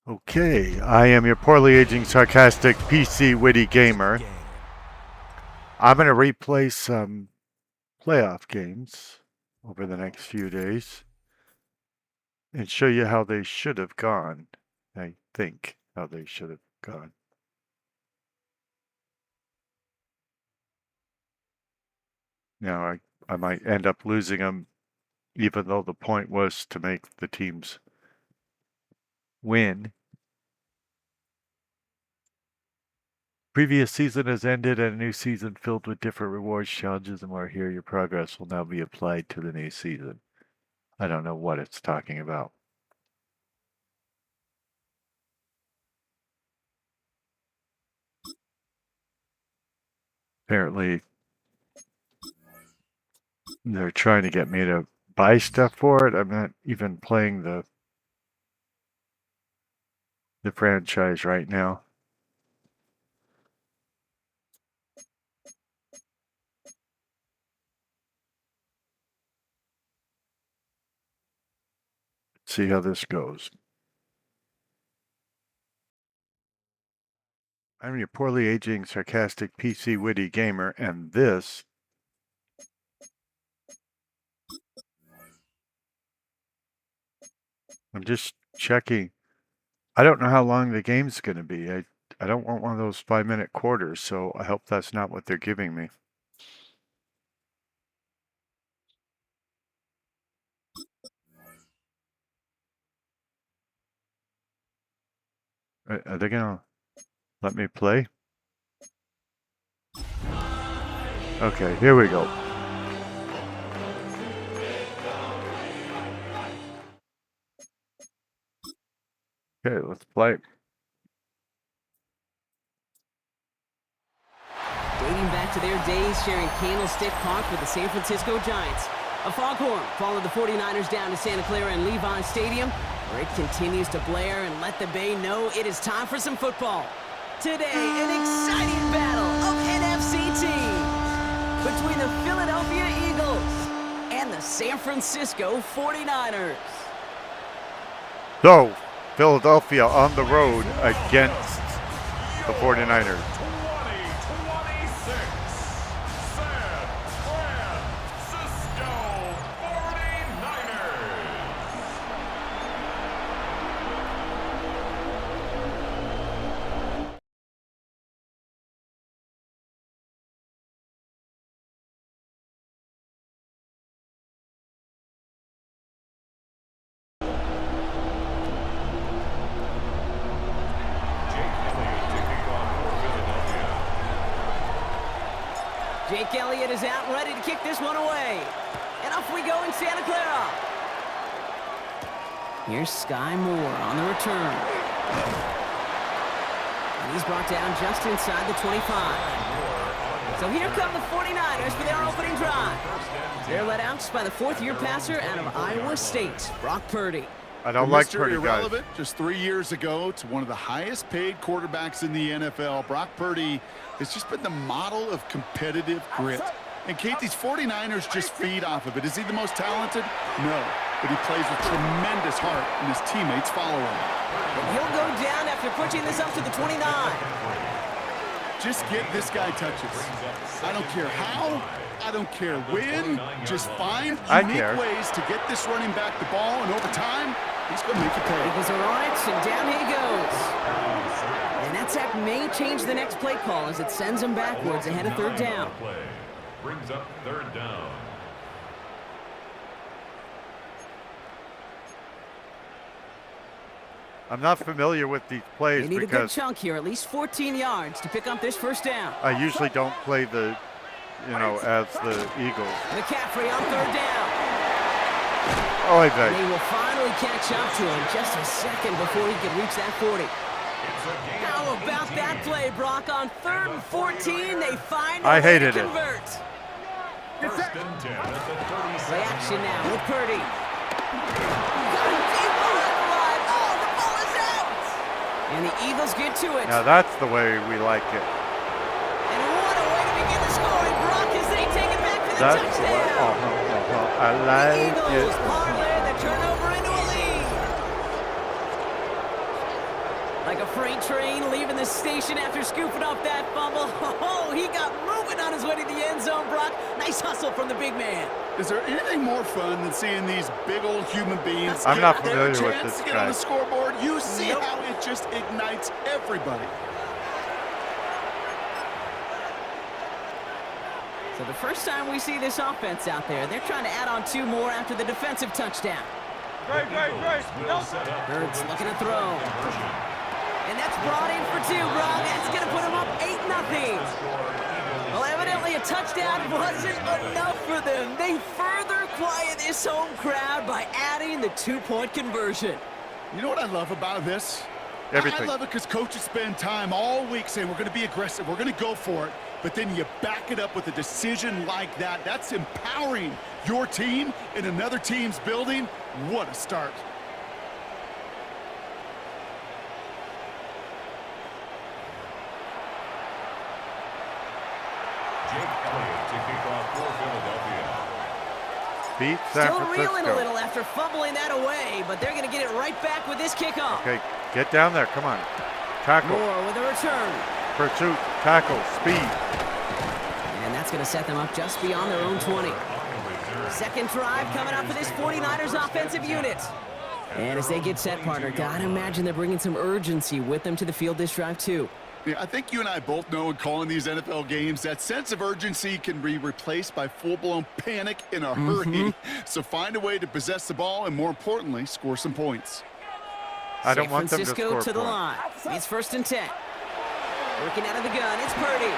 Okay, I am your poorly aging, sarcastic, PC witty gamer. I'm going to replay some playoff games over the next few days and show you how they should have gone. I think how they should have gone. Now, I might end up losing them, even though the point was to make the teams win. Previous season has ended and a new season filled with different rewards, challenges, and more. Here, your progress will now be applied to the new season. I don't know what it's talking about. Apparently, they're trying to get me to buy stuff for it. I'm not even playing the franchise right now. Let's see how this goes. I'm your poorly aging, sarcastic, PC witty gamer, and this I'm just checking. I don't know how long the game's going to be. I don't want one of those 5-minute quarters, so I hope that's not what they're giving me. Are they going to let me play? Okay, here we go. Okay, let's play. Dating back to their days sharing Candlestick Park with the San Francisco Giants. A foghorn followed the 49ers down to Santa Clara and Levi Stadium, where it continues to blare and let the Bay know it is time for some football. Today, an exciting battle of NFC teams between the Philadelphia Eagles and the San Francisco 49ers. So, Philadelphia on the road against the 49ers. Jake Elliott is out and ready to kick this one away. And off we go in Santa Clara. Here's Sky Moore on the return. And he's brought down just inside the 25. So here come the 49ers for their opening drive. They're led out by the fourth-year passer out of Iowa State, Brock Purdy. I don't like Mr. Purdy, Irrelevant, guys. just 3 years ago to one of the highest paid quarterbacks in the NFL. Brock Purdy has just been the model of competitive grit. And Kate, these 49ers just feed off of it. Is he the most talented? No. But he plays with tremendous heart, and his teammates follow him. And he'll go down after pushing this up to the 29. Just get this guy touches. I don't care how. I don't care when. Just find unique ways to get this running back the ball, and over time, he's going to make it pay. Eagles are on it, and down he goes. And that sack may change the next play call as it sends him backwards ahead of third down. Brings up third down. I'm not familiar with these plays They need because a good chunk here, at least 14 yards to pick up this first down. I usually don't play the, as the Eagles. McCaffrey on third down. Oh, I And bet. he will finally catch up to him just a second before he can reach that 40. How about that play, Brock? On 3rd and 14, they find a way to convert. First and 10 at the 36. Play action now with Purdy. Got him deep behind the line. Oh, the ball is out. And the Eagles get to it. Now that's the way we like it. And what a way to begin the scoring, Brock, as they take it back for the That's the way. touchdown. I like The Eagles it. parlay the turnover into a lead. Like a freight train leaving the station after scooping up that fumble. Oh, he got moving on his way to the end zone, Brock. Nice hustle from the big man. Is there anything more fun than seeing these big old human beings I'm not get their familiar with chance this to get guy. on the scoreboard? You see how it just ignites everybody. So the first time we see this offense out there, they're trying to add on 2 more after the defensive touchdown. Hurts looking to throw. And that's brought in for 2, Brock. That's going to put him up 8-0. Well, evidently a touchdown wasn't enough for them. They further quiet this home crowd by adding the 2-point conversion. You know what I love about this? Everything. I love it because coaches spend time all week saying we're going to be aggressive, we're going to go for it, but then you back it up with a decision like that. That's empowering your team in another team's building. What a start. Jake Elliott to kick off for Philadelphia. Beat San Still reeling a Francisco. little after fumbling that away, but they're going to get it right back with this kickoff. Okay, get down there. Come on. Tackle. Moore with a return. Pursuit. Tackle. Speed. And that's going to set them up just beyond their own 20. Second drive coming up for this 49ers offensive unit. And as they get set, partner, gotta imagine they're bringing some urgency with them to the field this drive, too. Yeah, I think you and I both know in calling these NFL games that sense of urgency can be replaced by full-blown panic in a hurry. So find a way to possess the ball and, more importantly, score some points. I don't want them to Francisco score to the points. line. It's 1st and 10. Working out of the gun, it's Purdy.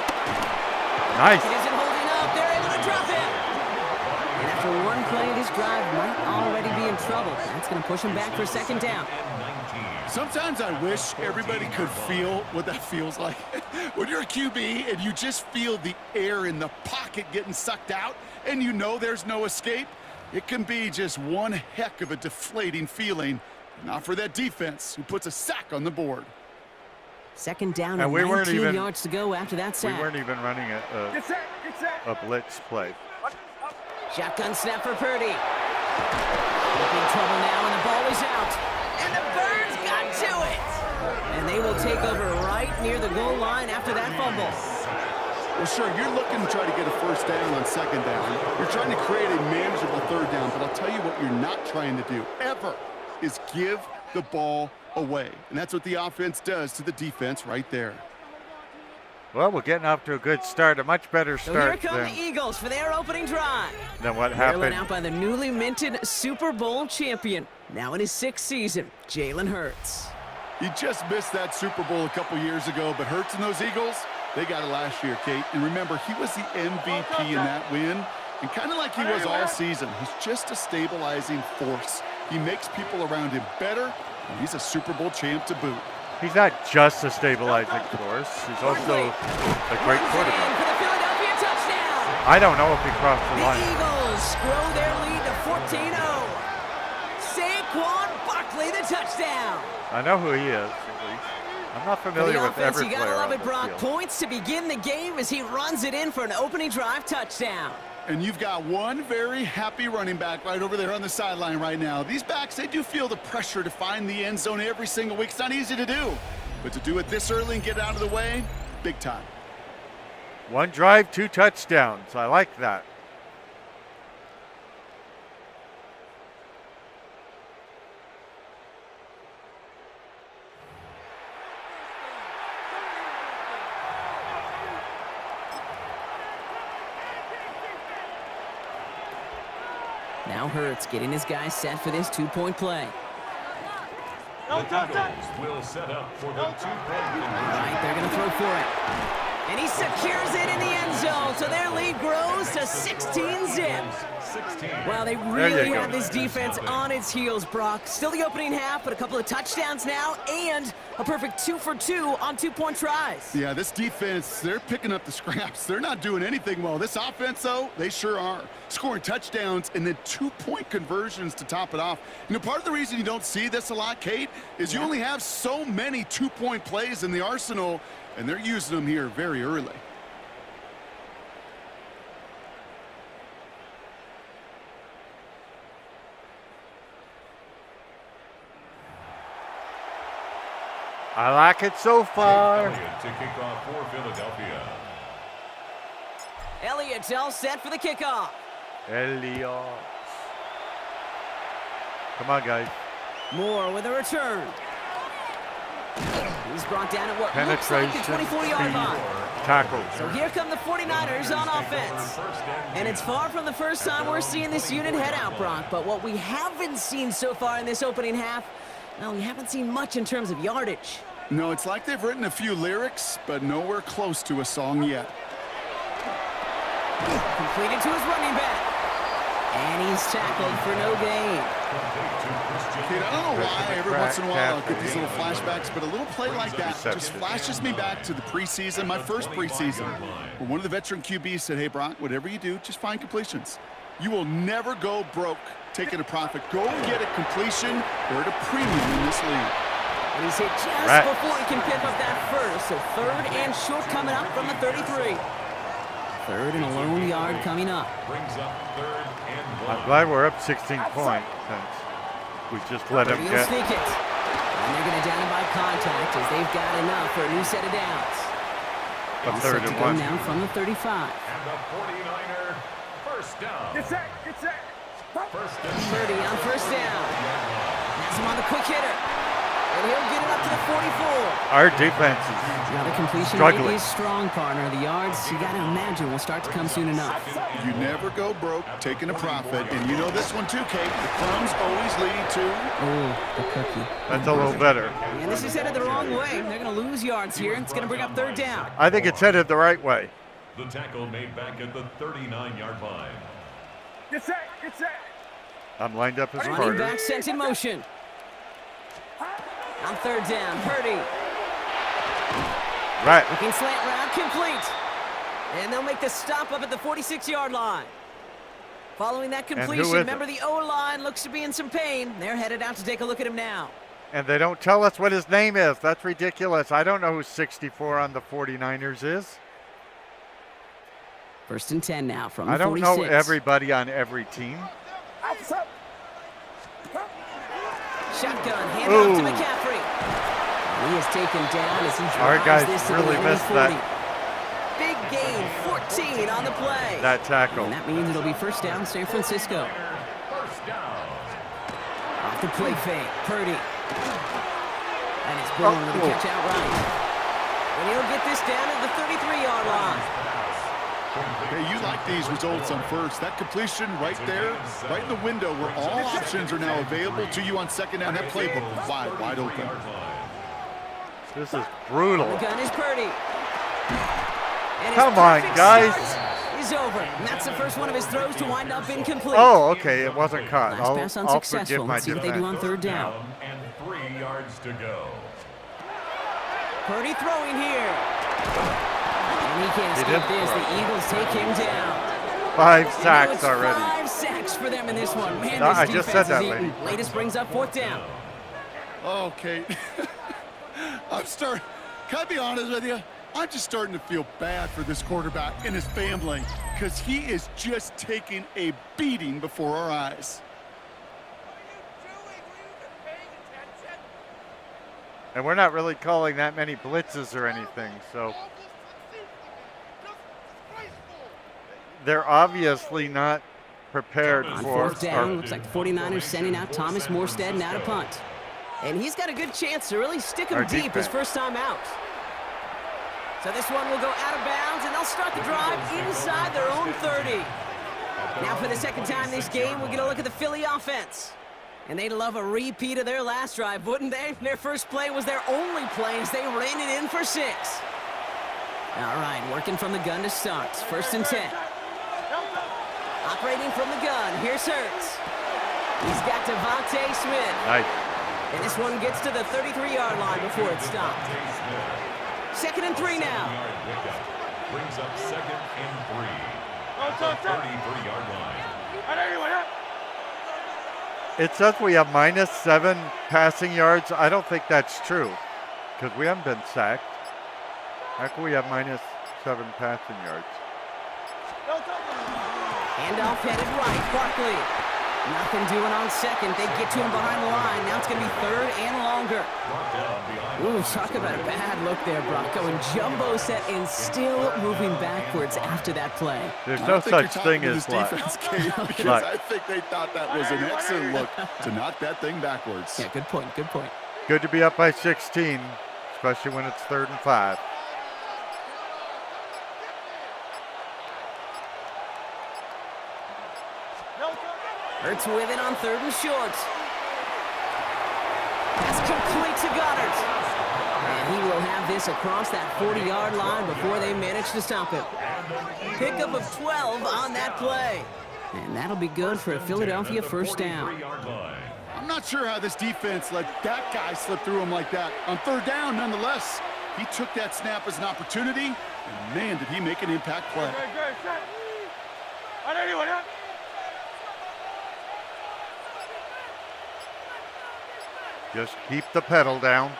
Nice. It isn't holding up. They're able to drop him. And after one play, this drive might already be in trouble. That's going to push him back for 2nd down. Sometimes I wish everybody could feel what that feels like. When you're a QB and you just feel the air in the pocket getting sucked out and you know there's no escape, it can be just one heck of a deflating feeling. Not for that defense who puts a sack on the board. 2nd down And and we weren't 19 even- yards to go after that We sack. weren't even running a blitz play. Shotgun snap for Purdy. In trouble now, and the ball is out. And the Birds got to it. And they will take over right near the goal line after that fumble. Well, sure, you're looking to try to get a 1st down on 2nd down. You're trying to create a manageable 3rd down, but I'll tell you what you're not trying to do, ever, is give the ball away. And that's what the offense does to the defense right there. Well, we're getting off to a good start. A much better So here start come the Eagles for their opening drive. than what They're happened. led out by the newly minted Super Bowl champion, now in his 6th season, Jalen Hurts. He just missed that Super Bowl a couple years ago, but Hurts and those Eagles, they got it last year, Kate. And remember, he was the MVP in that win. And kind of like he was all season, he's just a stabilizing force. He makes people around him better, and he's a Super Bowl champ to boot. He's not just a stabilizing force. He's also a great Runs it in quarterback. for the Philadelphia touchdown. I don't know if he crossed the The line. Eagles grow their lead to 14-0. Saquon Barkley, the touchdown. I know who he is, at least. I'm not For familiar the with offense, every you gotta player love on it, the Brock. field. Points to begin the game as he runs it in for an opening drive touchdown. And you've got one very happy running back right over there on the sideline right now. These backs, they do feel the pressure to find the end zone every single week. It's not easy to do. But to do it this early and get out of the way, big time. 1 drive, 2 touchdowns. I like that. Now Hurts getting his guys set for this 2-point play. The Eagles will set up for the 2-point conversion. Right, they're going to throw for it. And he secures it in the end zone, so their lead grows to 16 zip. 16. Well, they you really go. have this defense on its heels, Brock. Still the opening half, but a couple of touchdowns now, and a perfect 2 for 2 on 2-point tries. Yeah, this defense, they're picking up the scraps. They're not doing anything well. This offense, though, they sure are. Scoring touchdowns and then 2-point conversions to top it off. You know, part of the reason you don't see this a lot, Kate, is you only have so many 2-point plays in the arsenal, and they're using them here very early. I like it so far. Elliott to kick off for Philadelphia. Elliott's all set for the kickoff. Elliott. Come on, guys. Moore with a return. He's brought down at what looks Penetration, like the 24-yard line. tackle. So here come the 49ers on offense. And it's far from the first time we're seeing this unit head out, Brock. But what we haven't seen so far in this opening half, well, we haven't seen much in terms of yardage. No, it's like they've written a few lyrics, but nowhere close to a song yet. Completed to his running back. And he's tackled for no gain. Kid, I don't know why every once in a while I get these little flashbacks, but a little play like that just flashes me back to the preseason, my first preseason, where one of the veteran QBs said, hey, Brock, whatever you do, just find completions. You will never go broke taking a profit. Go get a completion. They're at a premium in this league. And he's hit just before he can pick up that first. So third and short coming up from the 33. Third and a lone yard coming up. Brings up third and I'm 1. glad we're up 16 points since we just let them He'll get. sneak it. And they're going to down him by contact as they've got enough for a new set of downs. A He's third set to and go one. now from the 35. And the 49er first down. Get set. First and 30 on first down. That's him on the quick hitter. And he'll get it up to the 44. Our defense is Now the completion struggling. rate is strong, partner. The yards, you got to imagine, will start to come soon enough. You never go broke taking a profit. And you know this one too, Kate. The crumbs always lead to... Oh, the cookie. That's a little better. And this is headed the wrong way. They're going to lose yards here. It's going to bring up third down. I think it's headed the right way. the tackle made back at the 39-yard line. Get set. I'm lined up as Running Carter. back sent in motion. On third down, Purdy. Right. Looking slant route, complete. And they'll make the stop up at the 46-yard line. Following that completion, it? remember the O-line looks to be in some pain. They're headed out to take a look at him now. And they don't tell us what his name is. That's ridiculous. I don't know who 64 on the 49ers is. First and 10 now from the I don't 46. know everybody on every team. Shotgun, hand off to McCaffrey. And he is taken down as he Our drives guys this to really the missed 40. that. Big gain, 14 on the play. That tackle. And that means it'll be first down, San Francisco. First down. Off the play fake, Purdy. And it's Bourne with the catch outright. And he'll get this down at the 33-yard line. Hey, you like these results on first. That completion right there, right in the window where all options are now available to you on second down. That playbook was wide open. This is brutal. The gun is Purdy. And his Come on, perfect guys. start is over. And that's the first one of his throws to wind up incomplete. Oh, okay. It wasn't caught. Last I'll, pass I'll unsuccessful. forgive my Let's see what they do on defense. third down. And 3 yards to go. Purdy throwing here. And he can't He escape did this. throw. The Eagles take him down. 5 And now sacks it's already. 5 sacks for them in this one. Man, No, this I just defense said that, is eating. lady. Latest brings up fourth down. Oh, Kate. Can I be honest with you? I'm just starting to feel bad for this quarterback and his family because he is just taking a beating before our eyes. And we're not really calling that many blitzes or anything, so they're obviously not prepared On for fourth down, looks like the 49ers sending out Thomas Morstead now to punt. And he's got a good chance to really stick him Our deep his defense. first time out. So this one will go out of bounds, and they'll start the drive inside their own 30. Now for the second time this game, we'll get a look at the Philly offense. And they'd love a repeat of their last drive, wouldn't they? Their first play was their only play as they ran it in for 6. All right, working from the gun to start. First and 10. Operating from the gun, here's Hurts. He's got Devontae Smith. Nice. And this one gets to the 33-yard line before it's stopped. Second and 3 now. Brings up second and 3. At the 33-yard line. It says we have -7 passing yards. I don't think that's true because we haven't been sacked. How can we have -7 passing yards? Handoff headed right, Barkley. Nothing doing on second. They get to him behind the line. Now it's going to be third and longer. Ooh, talk about a bad look there, Brock. Going jumbo set and still moving backwards after that play. There's no such thing as luck. Defense, Kate, because I think they thought that was an excellent look to knock that thing backwards. Yeah, good point, good point. Good to be up by 16, especially when it's 3rd and 5. Hurts with it on 3rd and short. Pass complete to Goddard. And he will have this across that 40-yard line before they manage to stop him. Pickup of 12 on that play. And that'll be good for a Philadelphia first down. I'm not sure how this defense let that guy slip through him like that. On 3rd down, nonetheless, he took that snap as an opportunity, and man, did he make an impact play. Just keep the pedal down.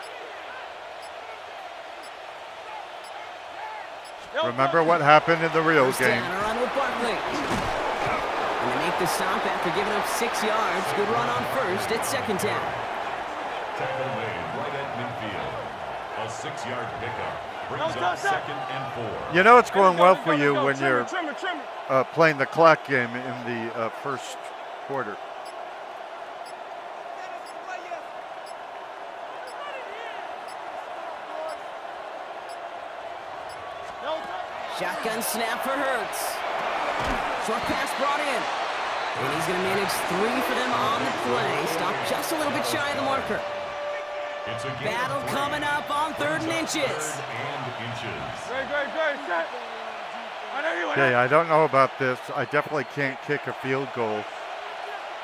Remember what happened in the real game. Run with Barkley. And they make the stop after giving up 6 yards. Good run on first. It's 2nd down. Tackle made right at midfield. A 6-yard pickup brings up 2nd and 4. You know it's going well for you when you're playing the clock game in the first quarter. Shotgun snap for Hurts. Short pass brought in. And he's going to manage 3 for them on the play. Stop just a little bit shy of the marker. Battle coming up on 3rd and inches. Okay, I don't know about this. I definitely can't kick a field goal,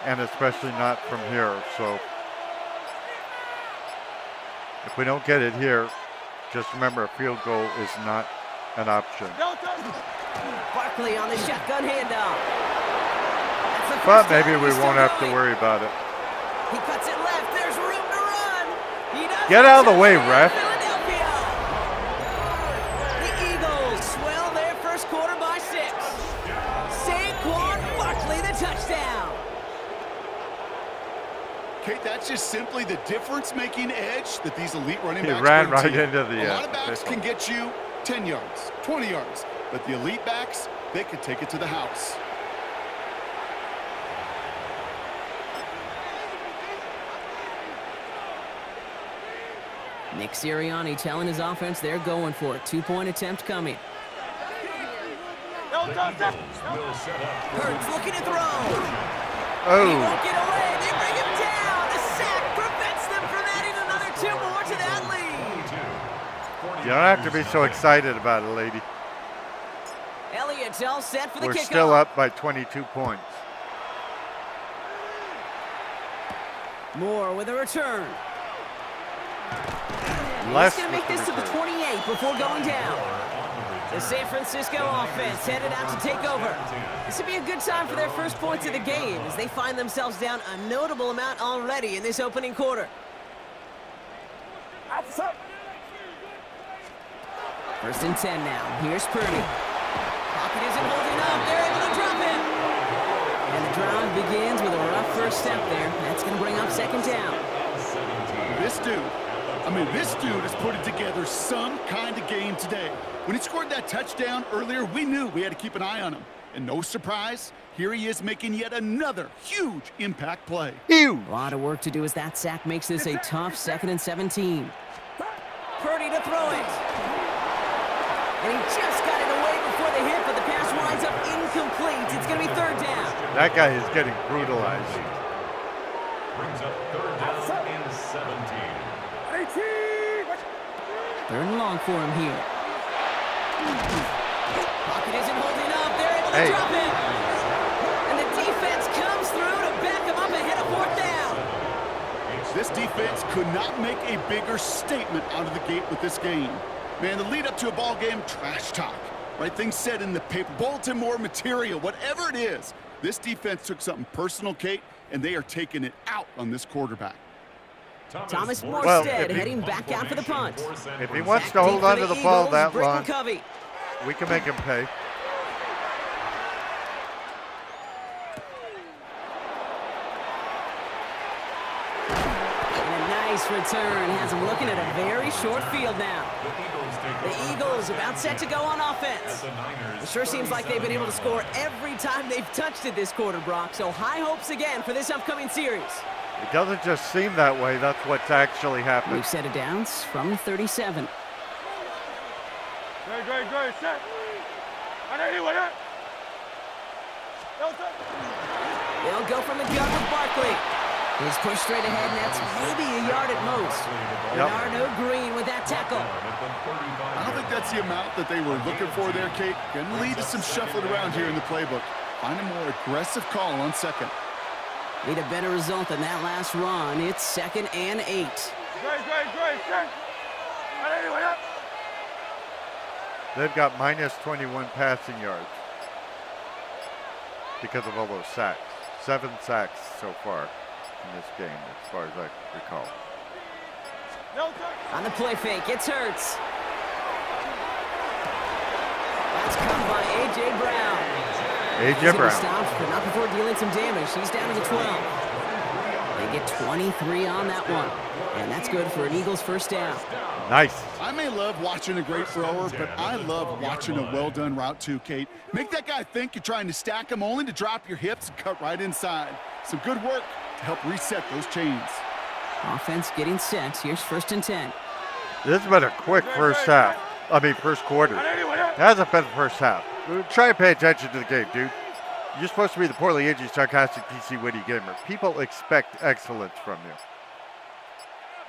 and especially not from here. So if we don't get it here, just remember a field goal is not an option. Barkley on the shotgun handoff. But maybe we won't have to worry about it. He cuts it left. There's room to run. He does. Get out of the way, ref. Philadelphia. The Eagles swell their first quarter by 6. Saquon Barkley, the touchdown. Kate, that's just simply the difference-making edge that these elite running backs He ran bring to right you. into the A lot of backs can get you 10 yards, 20 yards, but the elite backs, they can take it to the house. Nick Sirianni telling his offense they're going for it. 2-point attempt coming. Hurts looking to throw. Oh. He won't get away. They bring him down. A sack prevents them from adding another 2 more to that lead. You don't have to be so excited about it, lady. Elliott's all set for the kickoff. We're still up by 22 points. Moore with a return. Less He's going to make this to the 28 before going down. The San Francisco offense headed out to take over. This would be a good time for their first points of the game as they find themselves down a notable amount already in this opening quarter. First and 10 now. Here's Purdy. Pocket isn't holding up. They're able to drop him. And the drive begins with a rough first step there. That's going to bring up 2nd down. This dude is putting together some kind of game today. When he scored that touchdown earlier, we knew we had to keep an eye on him. And no surprise, here he is making yet another huge impact play. Huge. A lot of work to do as that sack makes this a tough 2nd and 17. Purdy to throw it. And he just got it away before the hit, but the pass winds up incomplete. It's going to be 3rd down. That guy is getting brutalized. Brings up 3rd down and 17. 3rd and long for him here. Pocket isn't holding up. They're able to drop it. And the defense comes through to back him up ahead of 4th down. This defense could not make a bigger statement out of the gate with this game. Man, the lead up to a ball game, trash talk. Right things said in the paper, bulletin board material, whatever it is. This defense took something personal, Kate, and they are taking it out on this quarterback. Thomas Morstead heading back out for the punt. If he wants to hold on to the ball that long, we can make him pay. Nice return. Has him looking at a very short field now. The Eagles about set to go on offense. It sure seems like they've been able to score every time they've touched it this quarter, Brock. So high hopes again for this upcoming series. It doesn't just seem that way. That's what's actually happening. We've set it downs from 37. Great, set. They'll go from the gun with Barkley. He's pushed straight ahead, and that's maybe a yard at most. Bernardo Green with that tackle. I don't think that's the amount that they were looking for there, Kate. Going to lead to some shuffling around here in the playbook. Find a more aggressive call on second. Need a better result than that last run. It's 2nd and 8. Great, set. They've got minus 21 passing yards because of all those sacks. 7 sacks so far in this game, as far as I recall. On the play fake, it's Hurts. That's caught by A.J. Brown. A.J. Brown. Stopped, but not before dealing some damage. He's down to the 12. They get 23 on that one. And that's good for an Eagles first down. Nice. I may love watching a great thrower, but I love watching a well-done route too, Kate. Make that guy think you're trying to stack him, only to drop your hips and cut right inside. Some good work to help reset those chains. Offense getting set. Here's 1st and 10. This has been a quick first half. First quarter. It hasn't been the first half. Try and pay attention to the game, dude. You're supposed to be the poorly aging, sarcastic, PC, witty gamer. People expect excellence from you.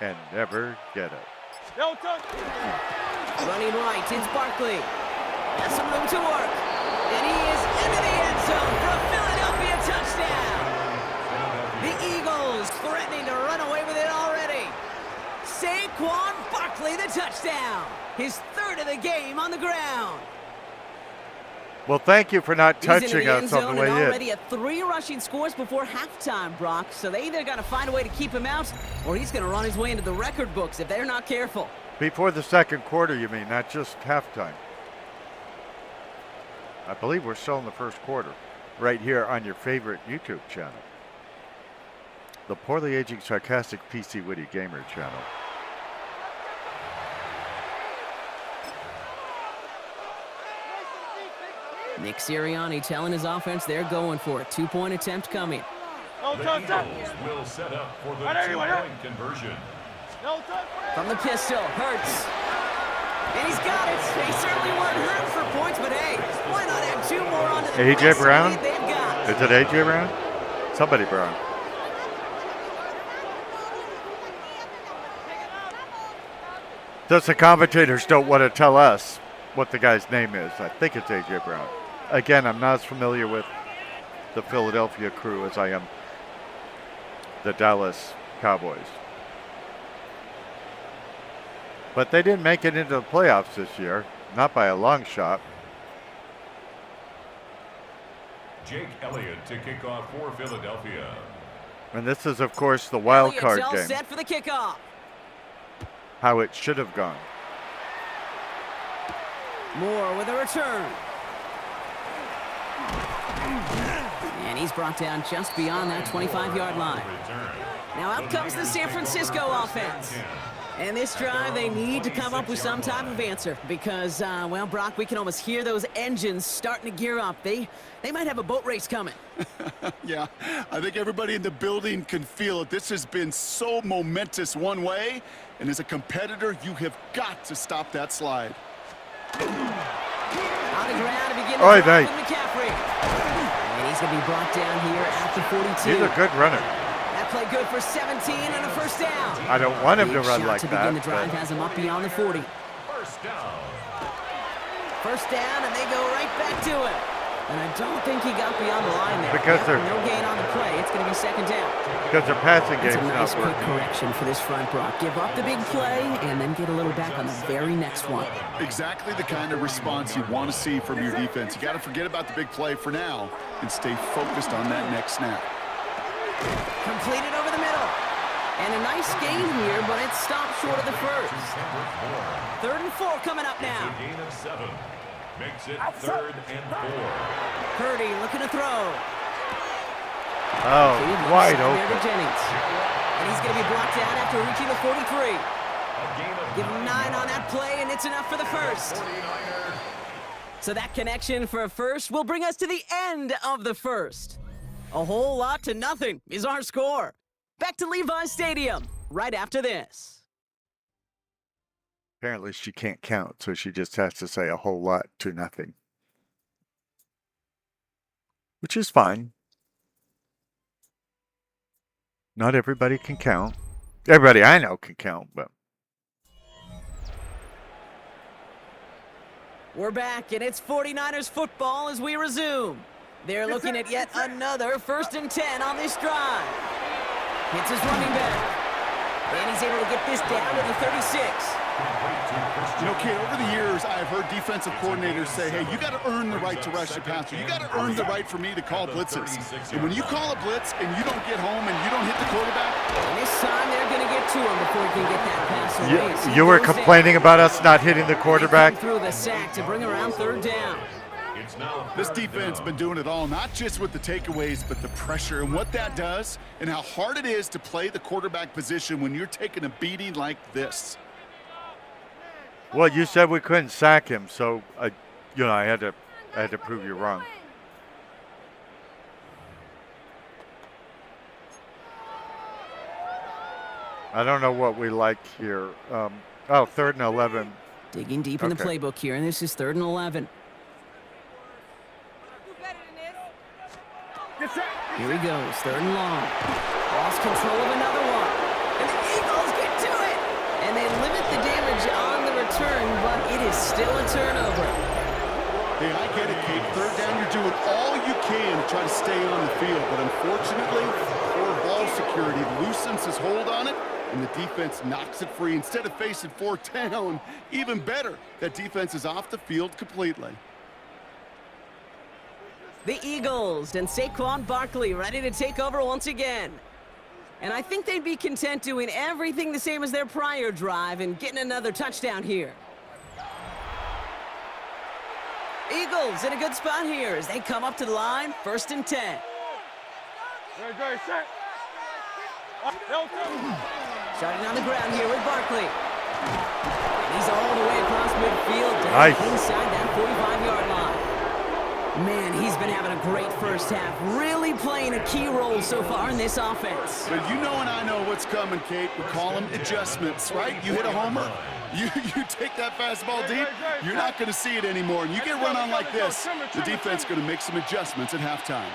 And never get it. Running right, it's Barkley. Has some room to work. And he is into the end zone for a Philadelphia touchdown. The Eagles threatening to run away with it already. Saquon Barkley, the touchdown. His 3rd of the game on the ground. Well, thank you for not He's into touching the end us on zone the way and in. already at 3 rushing scores before halftime, Brock. So they either got to find a way to keep him out, or he's going to run his way into the record books if they're not careful. Before the second quarter, you mean, not just halftime. I believe we're still in the first quarter, right here on your favorite YouTube channel. The poorly aging, sarcastic, PC, witty gamer channel. Nick Sirianni telling his offense they're going for it. 2-point attempt coming. The Eagles will set up for the 2-point conversion. From the pistol, Hurts. And he's got it. They certainly weren't hurt for points, but hey, why not add 2 more onto the A.J. Brown? lead they've got? Is it A.J. Brown? Somebody Brown. Just the commentators don't want to tell us what the guy's name is. I think it's A.J. Brown. Again, I'm not as familiar with the Philadelphia crew as I am the Dallas Cowboys. But they didn't make it into the playoffs this year, not by a long shot. Jake Elliott to kick off for Philadelphia. And this is, of course, the wild card Elliott's all game. set for the kickoff. How it should have gone. Moore with a return. And he's brought down just beyond that 25-yard line. Now out comes the San Francisco offense. And this drive, they need to come up with some type of answer because, well, Brock, we can almost hear those engines starting to gear up. They might have a boat race coming. Yeah, I think everybody in the building can feel it. This has been so momentous one way, and as a competitor, you have got to stop that slide. On the ground to begin Oy the drive vey. with McCaffrey. And he's going to be brought down here at the 42. He's a good runner. That play good for 17 and a first down. I don't want him Big to run shot like to begin the that. drive but has him up beyond the 40. First down. First down, and they go right back to it. And I don't think he got beyond the line there. Because Yep, they're- no gain on the play. It's going to be second down. because their passing That's game's a nice not quick working. correction for this front, Brock. Give up the big play and then get a little back on the very next one. Exactly the kind of response you want to see from your defense. You got to forget about the big play for now and stay focused on that next snap. Completed over the middle. And a nice gain here, but it stopped short of the first. 3rd and 4 coming up It's now. a gain of 7. Makes it 3rd and 4. Purdy looking to throw. Oh, Feed left wide side there open. to Jennings. And he's going to be blocked out after reaching the 43. A gain of Give him 9 on that play, and it's enough for the first. 49er. So that connection for a first will bring us to the end of the first. A whole lot to nothing is our score. Back to Levi Stadium right after this. Apparently she can't count, so she just has to say a whole lot to nothing. Which is fine. Not everybody can count. Everybody I know can count, but... We're back, and it's 49ers football as we resume. They're looking at yet another 1st and 10 on this drive. Hits his running back. And he's able to get this down to the 36. You know, Kate, over the years, I've heard defensive coordinators say, hey, you got to earn the right to rush the passer. You got to earn the right for me to call blitzes. And when you call a blitz and you don't get home and you don't hit the quarterback. And this time they're going to get to him before he can get that pass away. So You were goes complaining about us not hitting the quarterback? through the sack to bring around 3rd down. It's now This 3rd defense down. been doing it all, not just with the takeaways, but the pressure and what that does and how hard it is to play the quarterback position when you're taking a beating like this. Well, you said we couldn't sack him, so I had to prove you wrong. I don't know what we like here. 3rd and 11. Digging deep in the Okay. playbook here, and this is 3rd and 11. Here he goes, 3rd and long. Lost control of another one. And the Eagles get to it! And they limit the damage on the return, but it is still a turnover. Hey, I get it, Kate. 3rd down, you're doing all you can to try to stay on the field. But unfortunately, poor ball security loosens his hold on it, and the defense knocks it free. Instead of facing 4th down, even better, that defense is off the field completely. The Eagles and Saquon Barkley ready to take over once again. And I think they'd be content doing everything the same as their prior drive and getting another touchdown here. Eagles in a good spot here as they come up to the line, 1st and 10. Great, set. Starting on the ground here with Barkley. And he's all the way across midfield, down Nice. inside that 45-yard line. Man, he's been having a great first half, really playing a key role so far in this offense. But you know and I know what's coming, Kate. We call them adjustments, right? You hit a homer, you take that fastball deep, you're not going to see it anymore. And you get run on like this, the defense is going to make some adjustments at halftime.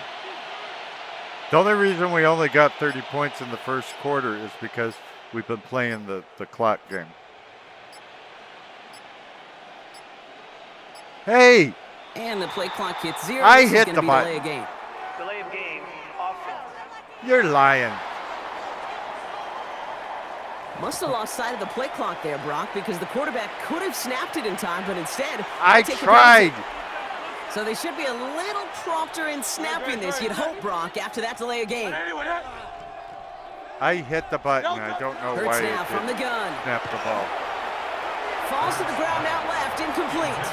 The only reason we only got 30 points in the first quarter is because we've been playing the clock game. Hey! And the play clock hits 0. I This is hit gonna the be button. delay of game. Delay of game, offense. You're lying. Must have lost sight of the play clock there, Brock, because the quarterback could have snapped it in time, but instead... I they take the tried. penalty. So they should be a little prompter in snapping this, you'd hope, Brock, after that delay of game. I hit the button. I don't know why Hurts now it from the gun. snapped the ball. Falls to the ground out left, incomplete.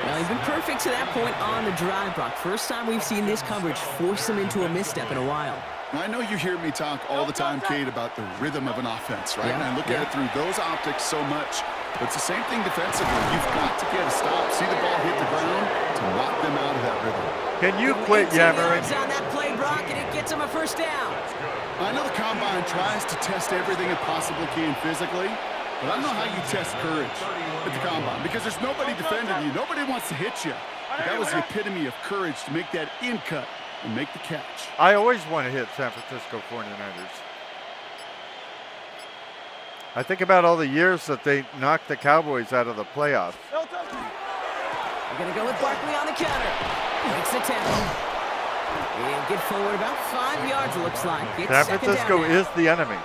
Well, he's been perfect to that point on the drive, Brock. First time we've seen this coverage force him into a misstep in a while. I know you hear me talk all the time, Kate, about the rhythm of an offense, right? Yeah, And I look at it through those optics so much. But it's the same thing defensively. You've got to get a stop, see the ball hit the ground to knock them out of that rhythm. Can you quit 18 yammering? yards on that play, Brock, and it gets him a 1st down. I know the Combine tries to test everything it possibly can physically, but I don't know how you test courage at the Combine because there's nobody defending you. Nobody wants to hit you. But that was the epitome of courage to make that in cut and make the catch. I always want to hit San Francisco 49ers. I think about all the years that they knocked the Cowboys out of the playoffs. We're going to go with Barkley on the counter. Makes the tackle. And get forward about 5 yards, it looks like. It's San 2nd down Francisco now. is the enemy.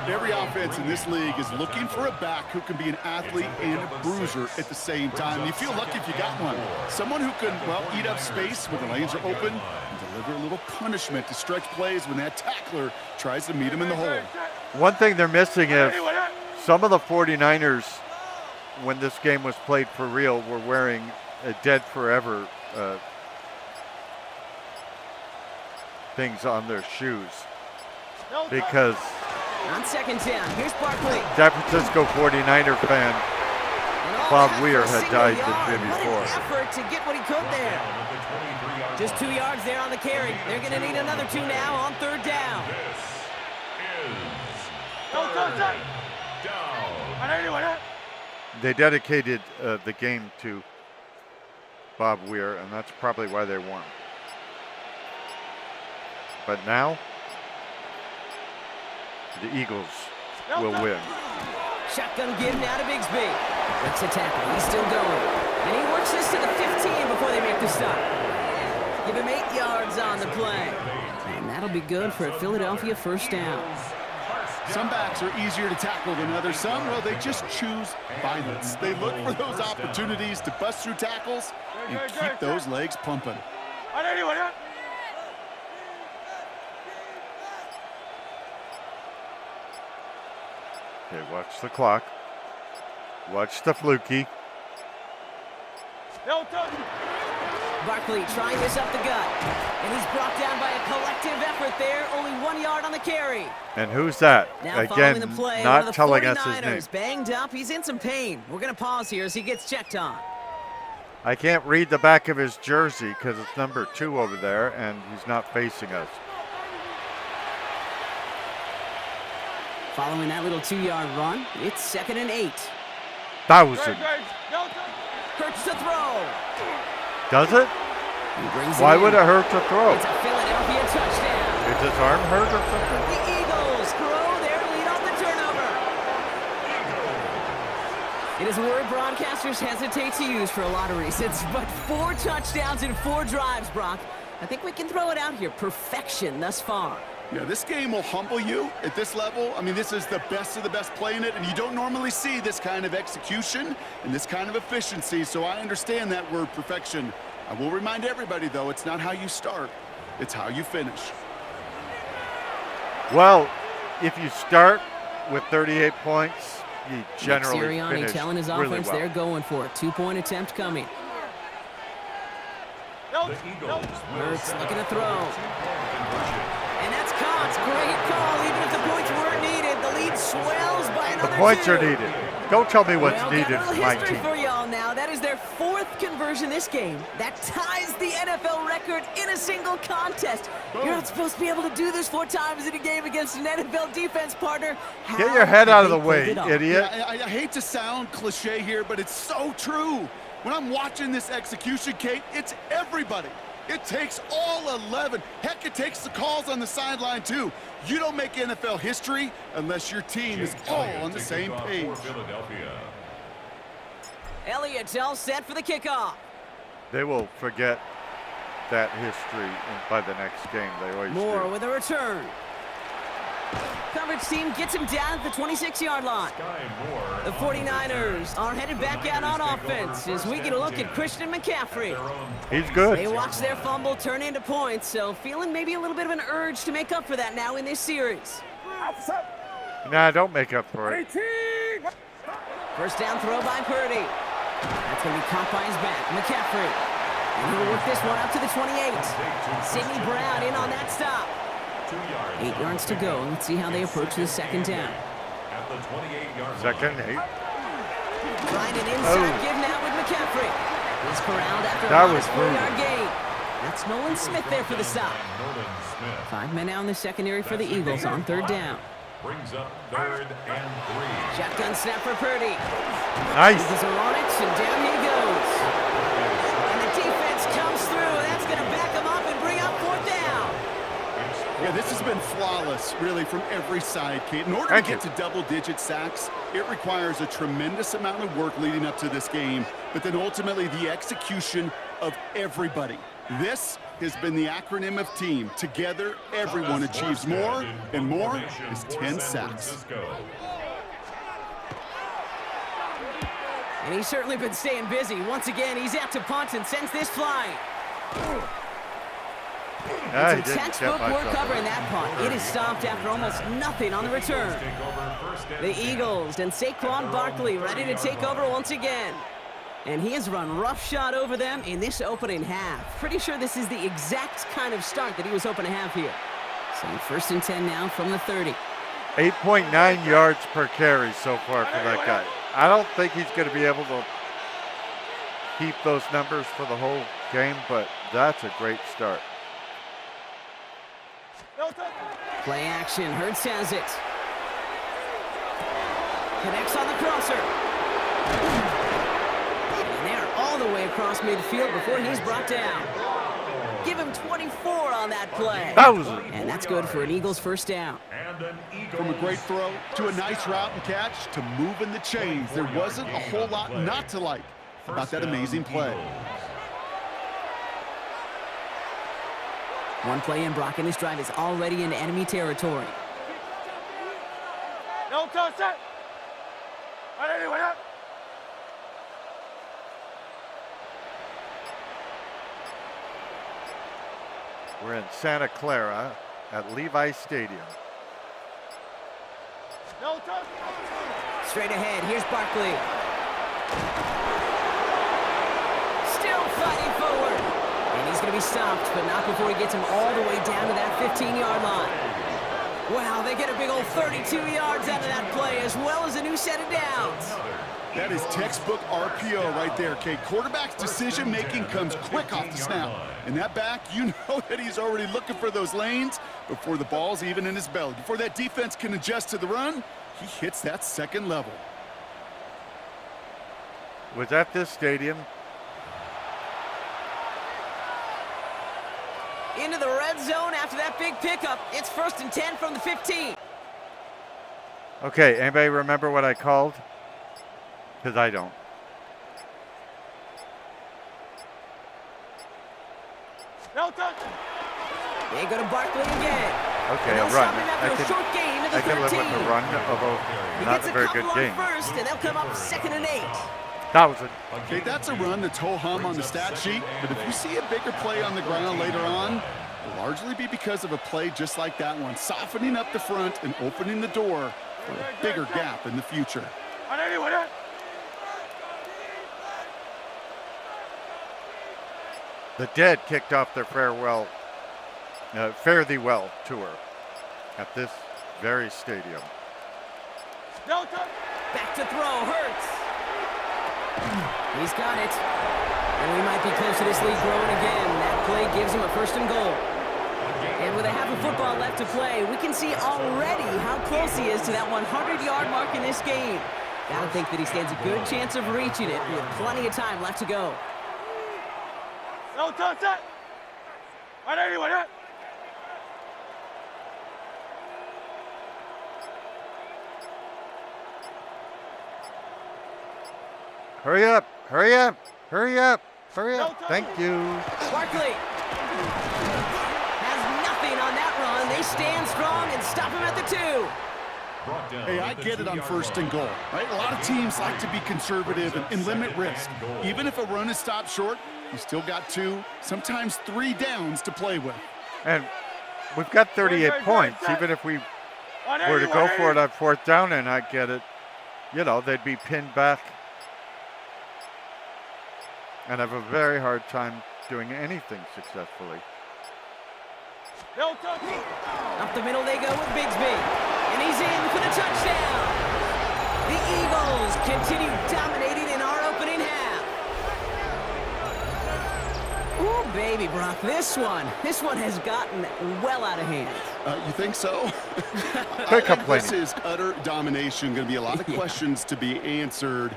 Every offense in this league is looking for a back who can be an athlete and a bruiser at the same time. You feel lucky if you got one. Someone who can, well, eat up space when the lanes are open and deliver a little punishment to stretch plays when that tackler tries to meet him in the hole. One thing they're missing is some of the 49ers, when this game was played for real, were wearing a Dead Forever things on their shoes because On second down, here's Barkley. San Francisco 49er fan Bob Weir had died the day before. What an effort to get what he could there. Just 2 yards there on the carry. They're going to need another 2 now on third down. They dedicated the game to Bob Weir, and that's probably why they won. But now, the Eagles will win. Shotgun give now to Bigsby. Breaks the tackle. He's still going. And he works this to the 15 before they make the stop. Give him 8 yards on the play. And that'll be good for a Philadelphia first down. Some backs are easier to tackle than others. Some, well, they just choose violence. They look for those opportunities to bust through tackles and keep those legs pumping. Okay, watch the clock. Watch the fluky. Barkley trying this up the gut. And he's brought down by a collective effort there. Only 1 yard on the carry. And who's that? Now Again, the play, not one of the telling us his 49ers, name. banged up. He's in some pain. We're going to pause here as he gets checked on. I can't read the back of his jersey because it's number 2 over there, and he's not facing us. Following that little 2-yard run, it's 2nd and 8. 1,000. Hurts to throw. Does it? He brings Why in. would it hurt to throw? It's a Philadelphia touchdown. Is his arm hurt or something? The Eagles grow their lead off the turnover. It is a word broadcasters hesitate to use for a lot of reasons, but 4 touchdowns in 4 drives, Brock. I think we can throw it out here. Perfection thus far. Yeah, this game will humble you at this level. I mean, this is the best of the best playing it, and you don't normally see this kind of execution and this kind of efficiency, so I understand that word perfection. I will remind everybody, though, it's not how you start, it's how you finish. Well, if you start with 38 points, you generally Sirianni finish telling his really offense well. they're going for it. 2-point attempt coming. The Eagles Hurts looking to throw. And that's caught. Great call. Even if the points weren't needed, the lead swells by another The points 2. are needed. Don't tell me what's Well, needed got a for little my history team. for y'all now. That is their 4th conversion this game. That ties the NFL record in a single contest. You're not supposed to be able to do this 4 times in a game against an NFL defense partner. Get your head out of the How way, they pulled it off. idiot. Yeah, I hate to sound cliche here, but it's so true. When I'm watching this execution, Kate, it's everybody. It takes all 11. Heck, it takes the calls on the sideline, too. You don't make NFL history unless your team is all on the same page. Elliott's all set for the kickoff. They will forget that history by the next game. They always Moore do. with a return. Coverage team gets him down at the 26-yard line. The 49ers are headed back out on offense as we get a look at Christian McCaffrey. He's good. They watch their fumble turn into points, so feeling maybe a little bit of an urge to make up for that now in this series. Nah, don't make up for it. First down throw by Purdy. That's going to be caught by his back. McCaffrey. And he'll work this one up to the 28. Sidney Brown in on that stop. 8 yards to go. Let's see how they approach the second down. Second, 8. Trying an inside give now with McCaffrey. He's corralled after That a was modest 4-yard gain. That's Nolan Smith there for the stop. 5 men out in the secondary for the Eagles on third down. Brings up 3rd and 3. Shotgun snap for Purdy. Nice. Eagles are on it, and down he goes. And the defense comes through. That's going to back them up and bring up 4th down. Yeah, this has been flawless, really, from every side, Kate. In order to get to double-digit sacks, it requires a tremendous amount of work leading up to this game, but then ultimately the execution of everybody. This has been the acronym of team. Together, everyone achieves more, and more is 10 sacks. And he's certainly been staying busy. Once again, he's out to punt and sends this flying. It's a textbook work covering that punt. It is stopped after almost nothing on the return. The Eagles and Saquon Barkley ready to take over once again. And he has run roughshod over them in this opening half. Pretty sure this is the exact kind of start that he was hoping to have here. So 1st and 10 now from the 30. 8.9 yards per carry so far for that guy. I don't think he's going to be able to keep those numbers for the whole game, but that's a great start. Play action. Hurts has it. Connects on the crosser. And they're all the way across midfield before he's brought down. Give him 24 on that play. And that's good for an Eagles first down. From a great throw to a nice route and catch to moving the chains, there wasn't a whole lot not to like about that amazing play. One play in, Brock, and this drive is already in enemy territory. No touch that. Anyway, up. We're in Santa Clara at Levi Stadium. No touch. Straight ahead, here's Barkley. Still fighting forward. And he's going to be stopped, but not before he gets him all the way down to that 15-yard line. Wow, they get a big old 32 yards out of that play, as well as a new set of downs. That is textbook RPO right there, Kate. Quarterback's decision-making comes quick off the snap. And that back, you know that he's already looking for those lanes before the ball's even in his belly. Before that defense can adjust to the run, he hits that second level. Was at this stadium. Into the red zone after that big pickup. It's 1st and 10 from the 15. Okay, anybody remember what I called? Because I don't. No touch. They go to Barkley again. Okay, a run. I can live with a run, although not a very good game. First, and they'll come up 2nd and 8. That was a Okay, that's a run that's ho-hum on the stat sheet, but if you see a bigger play on the ground later on, it'll largely be because of a play just like that one, softening up the front and opening the door for a bigger gap in the future. Anyway, up. The Dead kicked off their fare thee well tour at this very stadium. No touch. Back to throw, Hurts. He's got it. And we might be close to this lead growing again. That play gives him a 1st and goal. And with a half of football left to play, we can see already how close he is to that 100-yard mark in this game. Gotta think that he stands a good chance of reaching it with plenty of time left to go. No touch that. Anyway, up. Hurry up, hurry up, hurry up, hurry up. Thank you. Barkley has nothing on that run. They stand strong and stop him at the 2. Hey, I get it on 1st and goal, right? A lot of teams like to be conservative and limit risk. Even if a run is stopped short, you still got 2, sometimes 3 downs to play with. And we've got 38 points. Even if we were to go for it on 4th down and not get it, you know, they'd be pinned back and have a very hard time doing anything successfully. No touch. Up the middle they go with Bigsby. And he's in for the touchdown. The Eagles continue dominating in our opening half. Ooh, baby, Brock, this one has gotten well out of hand. You think so? Quit complaining. This is utter domination. Going to be a lot of questions to be answered.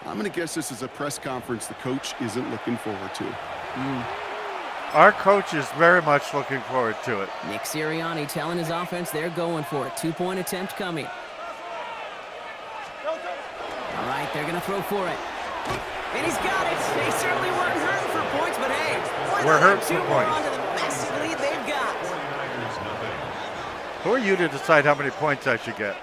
I'm going to guess this is a press conference the coach isn't looking forward to. Our coach is very much looking forward to it. Nick Sirianni telling his offense they're going for it. 2-point attempt coming. No touch. All right, they're going to throw for it. And he's got it. They certainly weren't hurting for points, but hey, We're hurting for 2 more points. onto the massive lead they've got. Who are you to decide how many points I should get?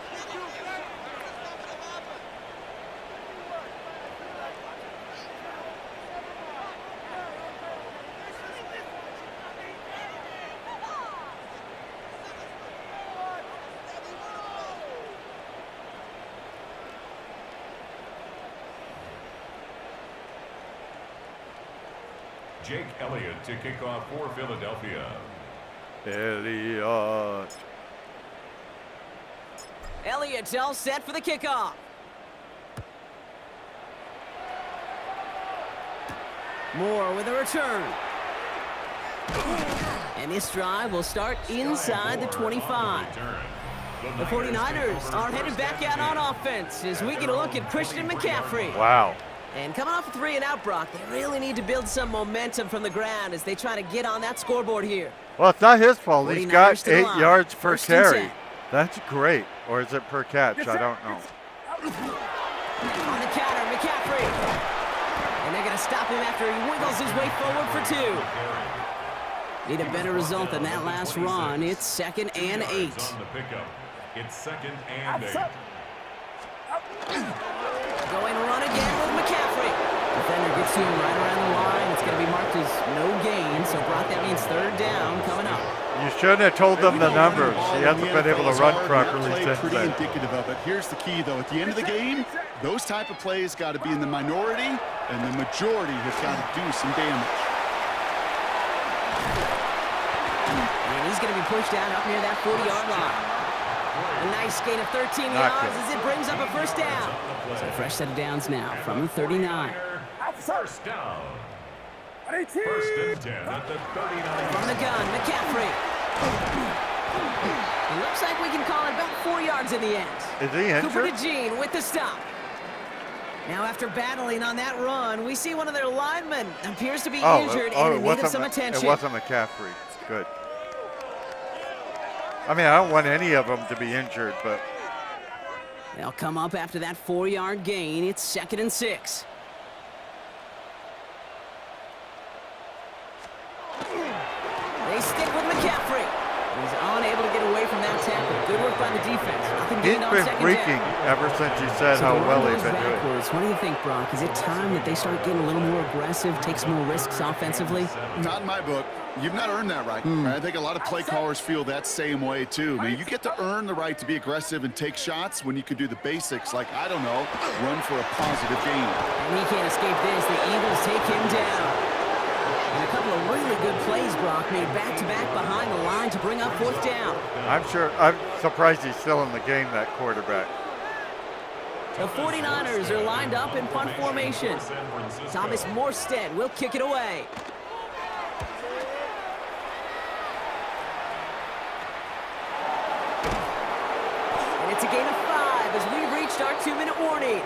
Jake Elliott to kick off for Philadelphia. Elliott. Elliott's all set for the kickoff. Moore with a return. And this drive will start inside the 25. The 49ers are headed back out on offense as we get a look at Christian McCaffrey. Wow. And coming off a 3-and-out, Brock, they really need to build some momentum from the ground as they try to get on that scoreboard here. Well, it's not his fault. He's 49ers got to the 8 line. yards per First and carry. 10. That's great. Or is it per catch? I don't know. On the counter, McCaffrey. And they're going to stop him after he wiggles his way forward for 2. Need a better result than that last run. It's 2nd and 8. It's 2nd and 8. Going run again with McCaffrey. Defender gets to him right around the line. It's going to be marked as no gain. So, Brock, that means 3rd down coming up. You shouldn't have told them the numbers. He hasn't been able to run properly since pretty then. indicative of it. Here's the key, though. At the end of the game, those type of plays got to be in the minority, and the majority has got to do some damage. And he's going to be pushed down up near that 40-yard line. A nice gain of 13 yards as it brings up a 1st down. So a fresh set of downs now from the 39. First down. 1st and 10 at the 39. From the gun, McCaffrey. It looks like we can call it about 4 yards in the end. Is he injured? Cooper DeJean with the stop. Now after battling on that run, we see one of their linemen appears to be injured and in need of some attention. It wasn't McCaffrey. Good. I mean, I don't want any of them to be injured, but... They'll come up after that 4-yard gain. It's 2nd and 6. They stick with McCaffrey. He's unable to get away from that tackle. Good work by the defense. Nothing He's gained on been 2nd freaking down. ever since you said So how the well run he's goes been doing. backwards. What do you think, Brock? Is it time that they start getting a little more aggressive, take some more risks offensively? Not in my book. You've not earned that right. I think a lot of play callers feel that same way, too. I mean, you get to earn the right to be aggressive and take shots when you can do the basics, like, I don't know, run for a positive gain. And he can't escape this. The Eagles take him down. And a couple of really good plays, Brock, made back-to-back behind the line to bring up 4th down. I'm surprised he's still in the game, that quarterback. The 49ers are lined up in punt formation. Thomas Morstead will kick it away. And it's a gain of 5 as we've reached our 2-minute warning.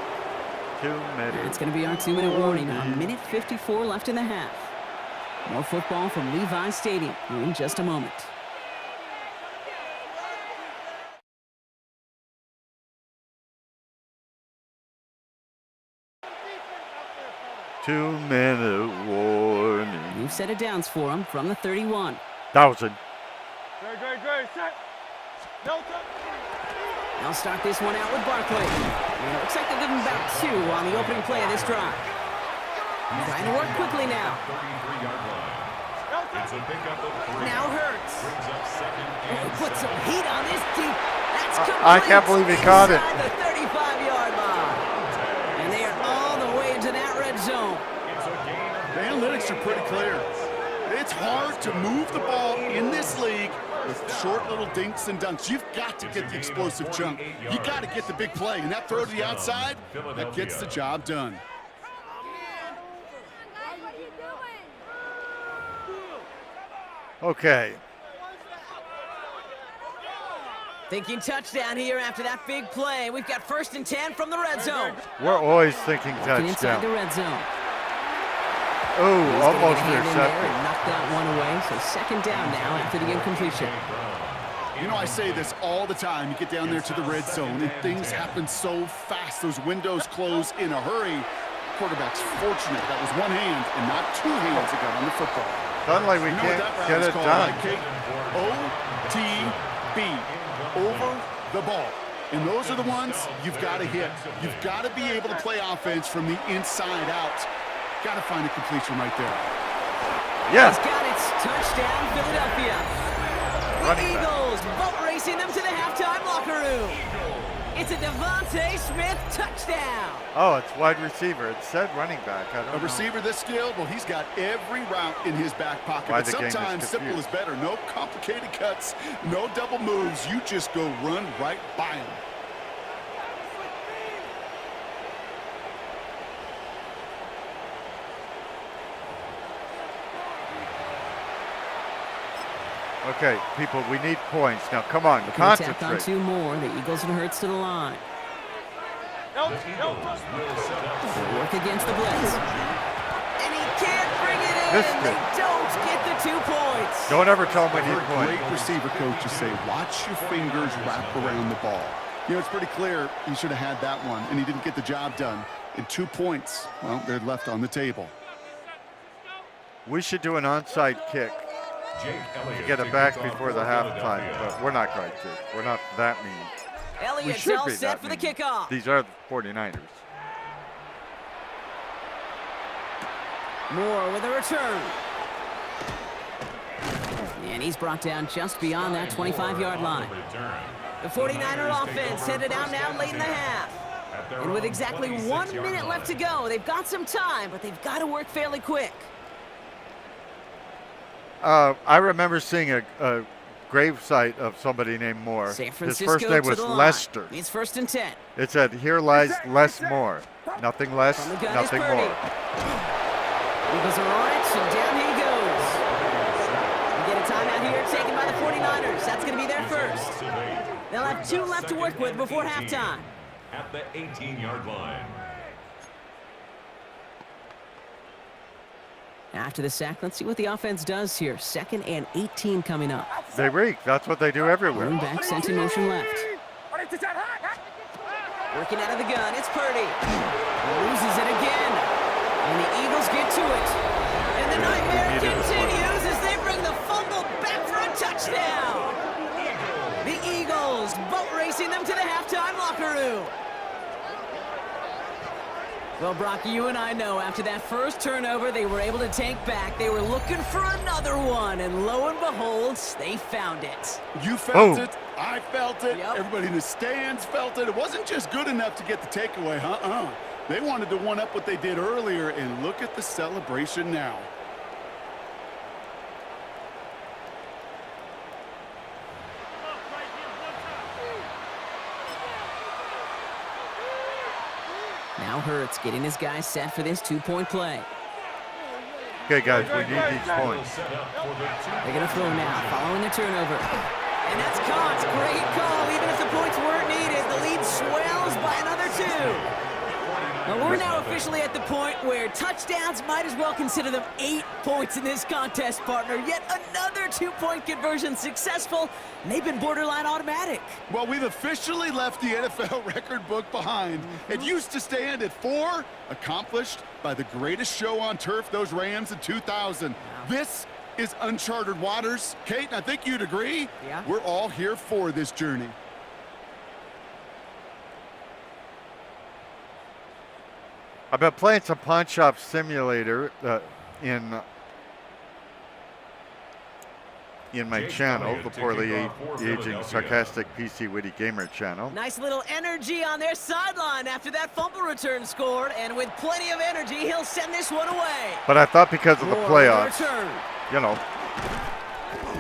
2 minutes. It's going to be our 2-minute warning. A minute 54 left in the half. More football from Levi Stadium in just a moment. Two-minute warning. New set of downs for him from the 31. 1,000. Great. Set. No time. They'll start this one out with Barkley. And it looks like they'll give him about 2 on the opening play of this drive. Trying to work quickly now. 33-yard line. It's a pickup of 3. Now Hurts. Brings up 2nd and Put some heat on this deep. That's complete. I can't believe he caught it. Inside the 35-yard line. And they are all the way into that red zone. It's a gain of The analytics are pretty clear. It's hard to move the ball in this league with short little dinks and dunks. You've got to get the explosive chunk. You got to get the big play. And that throw to the outside, that gets the job done. Okay. Thinking touchdown here after that big play. We've got 1st and 10 from the red zone. We're always thinking Inside the touchdown. red zone. Oh, He's gonna almost get a hand in there intercepted. and knock that one away. So 2nd down now after the incompletion. You know, I say this all the time. You get down there to the red zone, and things happen so fast. Those windows close in a hurry. Quarterback's fortunate. That was one hand and not 2 hands that got on the football. Suddenly we You know what can't that route get is it called, done. right, Kate? OTB. Over the ball. And those are the ones you've got to hit. You've got to be able to play offense from the inside out. Got to find a completion right there. Yes. He's got it. Touchdown, Philadelphia. The Running back. Eagles boat racing them to the halftime locker room. It's a Devontae Smith touchdown. Oh, it's wide receiver. It said running back. I don't A know. receiver this skilled, well, he's got every route in his back pocket. Why But the game is sometimes simple is confused. better. No complicated cuts, no double moves. You just go run right by him. Okay, people, we need points. Now, come on, Can attack on concentrate. 2 more. The Eagles and Hurts to the line. The Eagles will set up. They work against the blitz. And he can't bring it in. Missed They it. don't get the 2 points. Don't ever tell them we I've need heard points. great receiver coaches say, watch your fingers wrap around the ball. You know, it's pretty clear he should have had that one, and he didn't get the job done. And 2 points, well, they're left on the table. We should do an onside kick Jake Elliott to get it kicks back off before for the halftime, Philadelphia. but we're not going to. We're not that mean. We Elliott should all be set that for the mean. kickoff. These are the 49ers. Moore with a return. And he's brought down just beyond that 25-yard line. The 49er offense headed out now late in the half. And with exactly 1 minute left to go, they've got some time, but they've got to work fairly quick. I remember seeing a gravesite of somebody named Moore. San His Francisco first name to was the line. Lester. It's 1st and 10. It said, "Here lies Les Moore. Nothing less, From the gun is nothing Purdy. more." Eagles are on it, and down he goes. We get a timeout here taken by the 49ers. That's going to be their first. They'll have 2 left to work with before halftime. At the 18-yard line. After the sack, let's see what the offense does here. 2nd and 18 coming up. They reek. That's what they do everywhere. Running back sent in motion left. Working out of the gun, it's Purdy. Loses it again. And the Eagles get to it. And the nightmare continues as they bring the fumble back for a touchdown. The Eagles boat racing them to the halftime locker room. Well, Brock, you and I know after that first turnover, they were able to take back. They were looking for another one, and lo and behold, they found it. You felt Oh. it. I felt it. Yep. Everybody in the stands felt it. It wasn't just good enough to get the takeaway, They wanted to one-up what they did earlier, and look at the celebration now. Now Hurts getting his guys set for this 2-point play. Okay, guys, we need these points. They're going to throw now, following the turnover. And that's caught. Great call. Even if the points weren't needed, the lead swells by another 2. Well, we're now officially at the point where touchdowns might as well consider them 8 points in this contest, partner. Yet another 2-point conversion successful, and they've been borderline automatic. Well, we've officially left the NFL record book behind. It used to stand at 4, accomplished by the greatest show on turf, those Rams in 2000. This is uncharted waters. Kate, I think you'd agree. Yeah. We're all here for this journey. I've been playing some Pawn Shop Simulator in my channel, the poorly aging, sarcastic PC Witty Gamer channel. Nice little energy on their sideline after that fumble return scored, and with plenty of energy, he'll send this one away. But I thought because of the Moore playoffs, return. you know,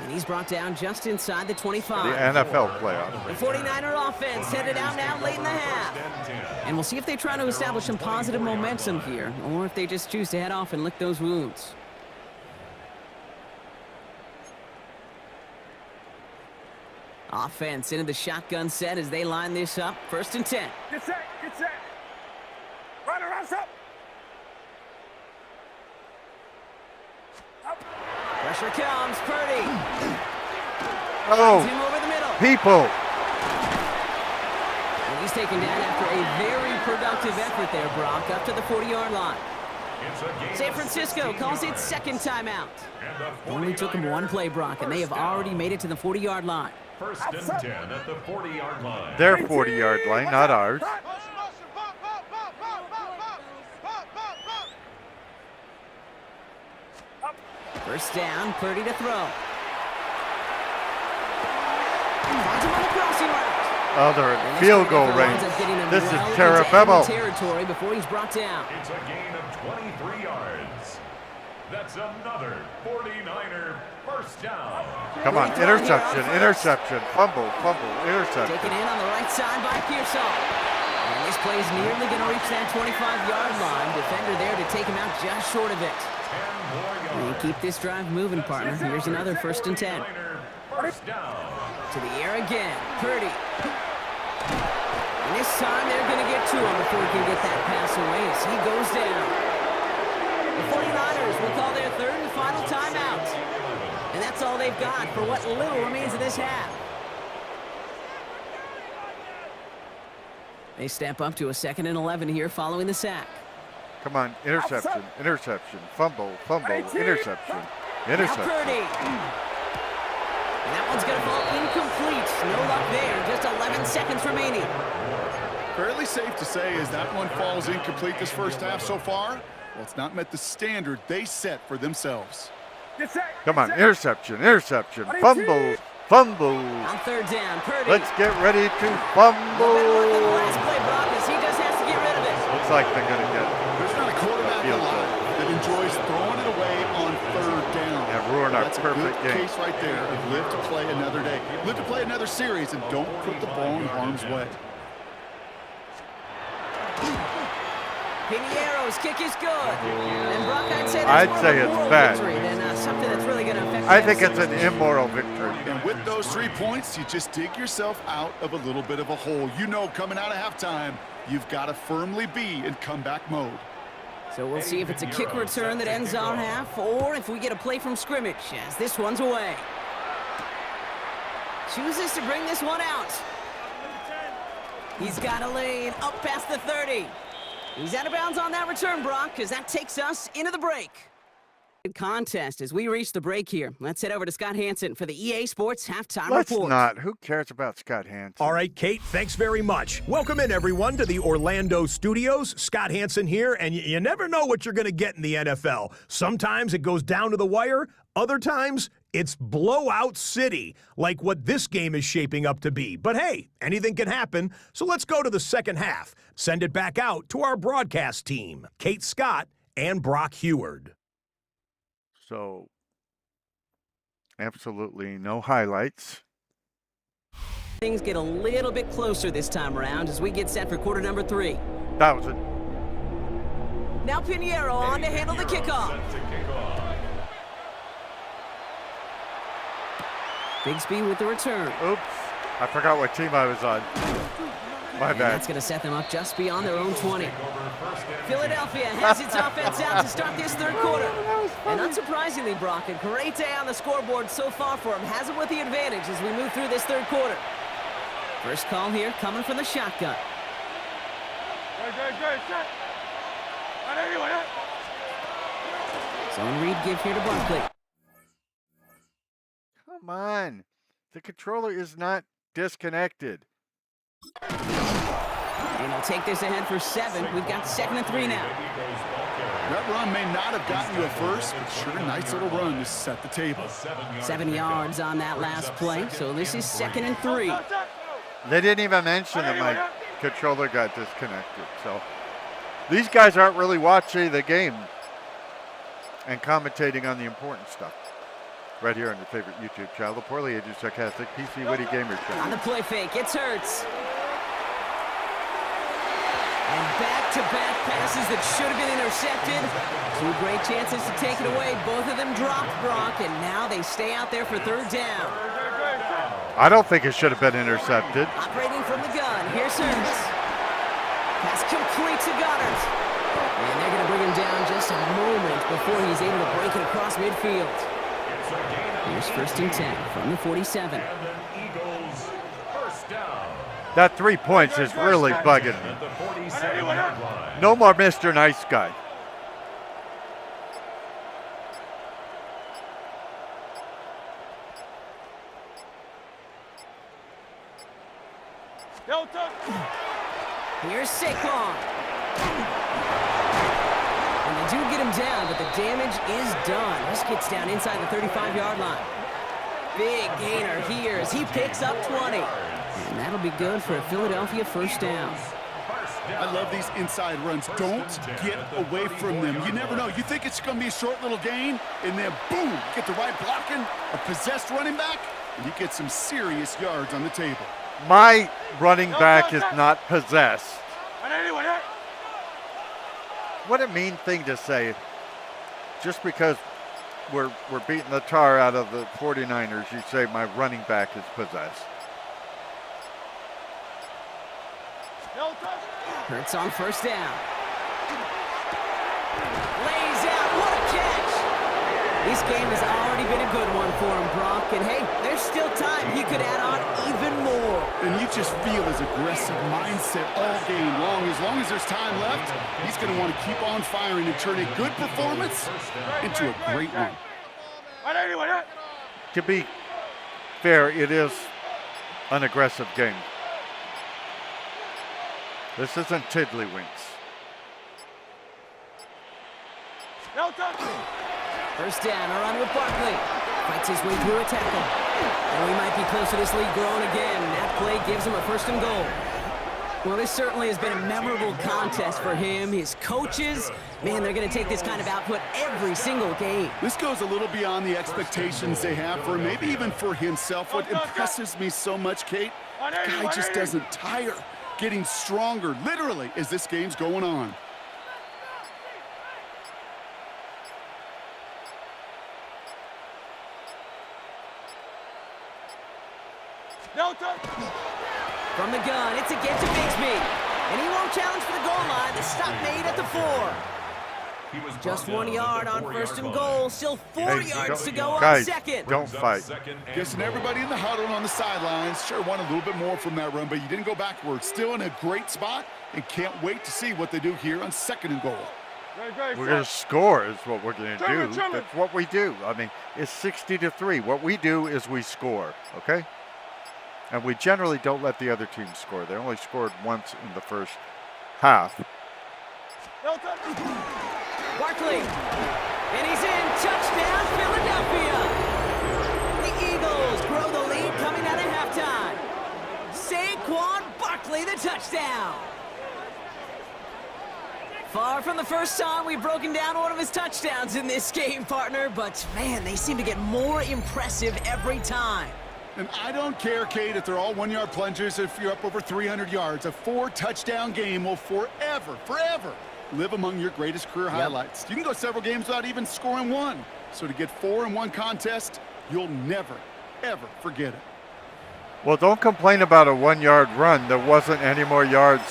And he's brought down just inside the 25. the NFL playoffs. The 49er offense headed out now late in the half. And we'll see if they try to establish some positive momentum here, or if they just choose to head off and lick those wounds. Offense into the shotgun set as they line this up. 1st and 10. Get set, get set. Run around, up. Pressure comes, Purdy. Oh, Him over the middle. people! And he's taken down after a very productive effort there, Brock, up to the 40-yard line. San Francisco calls it 2nd timeout. Only took him 1 play, Brock, and they have already made it to the 40-yard line. 1st and 10 at the 40-yard line. Their 40-yard line, not ours. First down, Purdy to throw. Finds him on the crossing route. Other And this field goal defense range. winds up getting him This well is into terrible. enemy territory before he's brought down. It's a gain of 23 yards. That's another 49er first down. Come on, Great throw here interception, on first. interception, fumble, interception. Taken in on the right side by Pearsall. And this play's nearly going to reach that 25-yard line. Defender there to take him out just short of it. 10 more And yards. keep this drive moving, partner. Here's another 1st and 10. 49er First down. To the air again. Purdy. And this time they're going to get to him before he can get that pass away as he goes down. The 49ers will call their third and final timeout. And that's all they've got for what little remains of this half. They step up to a 2nd and 11 here following the sack. Come on, interception, interception, fumble, fumble, interception, interception. Now Purdy. And that one's going to fall incomplete. No luck there. Just 11 seconds remaining. Fairly safe to say as that one falls incomplete this first half so far. Well, it's not met the standard they set for themselves. Come on, interception, interception, fumble, fumble. On 3rd down, Purdy. Let's get ready to The fumble. last play, Brock, as he just has to get rid of it. Looks like they're going to get There's not a quarterback Field alive that enjoys throwing it away on 3rd down. Yeah, ruin our That's a perfect good game. case right there of live to play another day. Live to play another series and don't put the ball in harm's way. Piniero's kick is good. And Brock, I'd say I'd that's say more of a it's moral bad. victory than something that's really going to affect I the think it's season. an immoral victory. And with those 3 points, you just dig yourself out of a little bit of a hole. You know, coming out of halftime, you've got to firmly be in comeback mode. So we'll see if it's a kick return that ends our half, or if we get a play from scrimmage as this one's away. Chooses to bring this one out. He's got a lane up past the 30. He's out of bounds on that return, Brock, because that takes us into the break. Good contest as we reach the break here. Let's head over to Scott Hansen for the EA Sports Halftime Let's Report. not. Who cares about Scott Hansen? All right, Kate, thanks very much. Welcome in, everyone, to the Orlando studios. Scott Hansen here, and you never know what you're going to get in the NFL. Sometimes it goes down to the wire. Other times, it's blowout city, like what this game is shaping up to be. But hey, anything can happen, so let's go to the second half. Send it back out to our broadcast team, Kate Scott and Brock Heward. So, absolutely no highlights. Things get a little bit closer this time around as we get set for quarter number 3. 1,000. Now Pinheiro on to handle the kickoff. Set to kick off. Bigsby with the return. Oops. I forgot what team I was on. My And bad. that's going to set them up just beyond their own 20. Philadelphia has its offense out to start this 3rd quarter. And unsurprisingly, Brock, a great day on the scoreboard so far for him. Has it with the advantage as we move through this 3rd quarter. First call here coming from the shotgun. Zone read give here to Barkley. Come on. The controller is not disconnected. And he'll take this ahead for 7. We've got 2nd and 3 now. That run may not have gotten you a first, but sure, nice little run to set the table. 7 yards on that last play, so this is 2nd and 3. They didn't even mention that my controller got disconnected. So these guys aren't really watching the game and commentating on the important stuff. Right here on your favorite YouTube channel, the Poorly Aged Sarcastic PC Witty Gamer On Channel. the play fake, it's Hurts. And back-to-back passes that should have been intercepted. 2 great chances to take it away. Both of them dropped, Brock, and now they stay out there for 3rd down. I don't think it should have been intercepted. Operating from the gun, here's Hurts. Pass complete to Goddard. And they're going to bring him down just a moment before he's able to break it across midfield. Here's 1st and 10 from the 47. And the Eagles first down. That 3 points is really bugging At me. the 47-yard line. No more Mr. Nice Guy. Here's Saquon. And they do get him down, but the damage is done. This gets down inside the 35-yard line. Big gainer here as he picks up 20. And that'll be good for a Philadelphia first down. I love these inside runs. Don't get away from them. You never know. You think it's going to be a short little gain, and then boom, get the right blocking, a possessed running back, and you get some serious yards on the table. My running back is not possessed. What a mean thing to say. Just because we're beating the tar out of the 49ers, you say my running back is possessed. Hurts on first down. Lays out. What a catch. This game has already been a good one for him, Brock. And hey, there's still time. He could add on even more. And you just feel his aggressive mindset all game long. As long as there's time left, he's going to want to keep on firing and turn a good performance into a great one. To be fair, it is an aggressive game. This isn't tiddlywinks. First down, a run with Barkley. Fights his way through a tackle. And we might be close to this lead growing again. That play gives him a 1st and goal. Well, this certainly has been a memorable contest for him. His coaches, man, they're going to take this kind of output every single game. This goes a little beyond the expectations they have for him, maybe even for himself. What impresses me so much, Kate, the guy just doesn't tire. Getting stronger, literally, as this game's going on. From the gun, it's a get to Bigsby. And he won't challenge for the goal line. The stop made at the 4. Just 1 yard on 1st and goal. Still 4 yards to go on guys, 2nd. Don't fight. Guessing everybody in the huddle on the sidelines sure want a little bit more from that run, but you didn't go backwards. Still in a great spot, and can't wait to see what they do here on 2nd and goal. We're going to score is what we're going to do. That's what we do. I mean, it's 60-3. What we do is we score, okay? And we generally don't let the other team score. They only scored once in the first half. Barkley, and he's in. Touchdown, Philadelphia. The Eagles grow the lead coming out of halftime. Saquon Barkley, the touchdown. Far from the first time we've broken down one of his touchdowns in this game, partner, but man, they seem to get more impressive every time. And I don't care, Kate, if they're all 1 yard plungers, if you're up over 300 yards. A 4-touchdown game will forever live among your greatest career highlights. You can go several games without even scoring one. So to get 4 in one contest, you'll never, ever forget it. Well, don't complain about a 1 yard run. There wasn't any more yards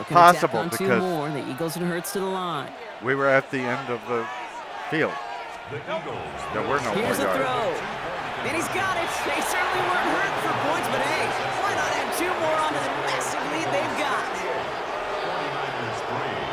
possible on 2 more. The Eagles and Hurts to the line. We were at the end of the field. The Eagles. There were no more Here's yards. a throw. And he's got it. They certainly weren't hurt for points, but hey, why not add 2 more onto the massive lead they've got? 49ers 3.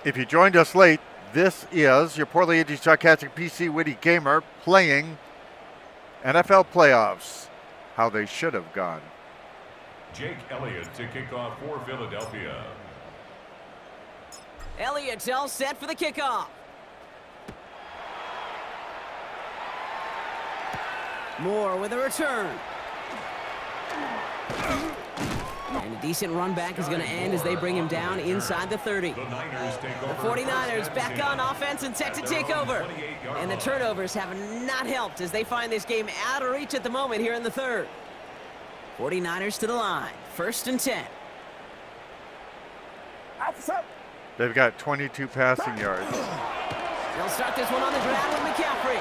If you joined us late, this is your poorly aging, sarcastic, PC, witty gamer playing NFL playoffs. How they should have gone. Jake Elliott to kick off for Philadelphia. Elliott's all set for the kickoff. Moore with a return. And a decent run back is going to end as they bring him down inside the 30. The Niners take The over. 49ers back on offense and set to take over. And the turnovers have not helped as they find this game out of reach at the moment here in the 3rd. 49ers to the line. 1st and 10. They've got 22 passing yards. They'll start this one on the ground with McCaffrey.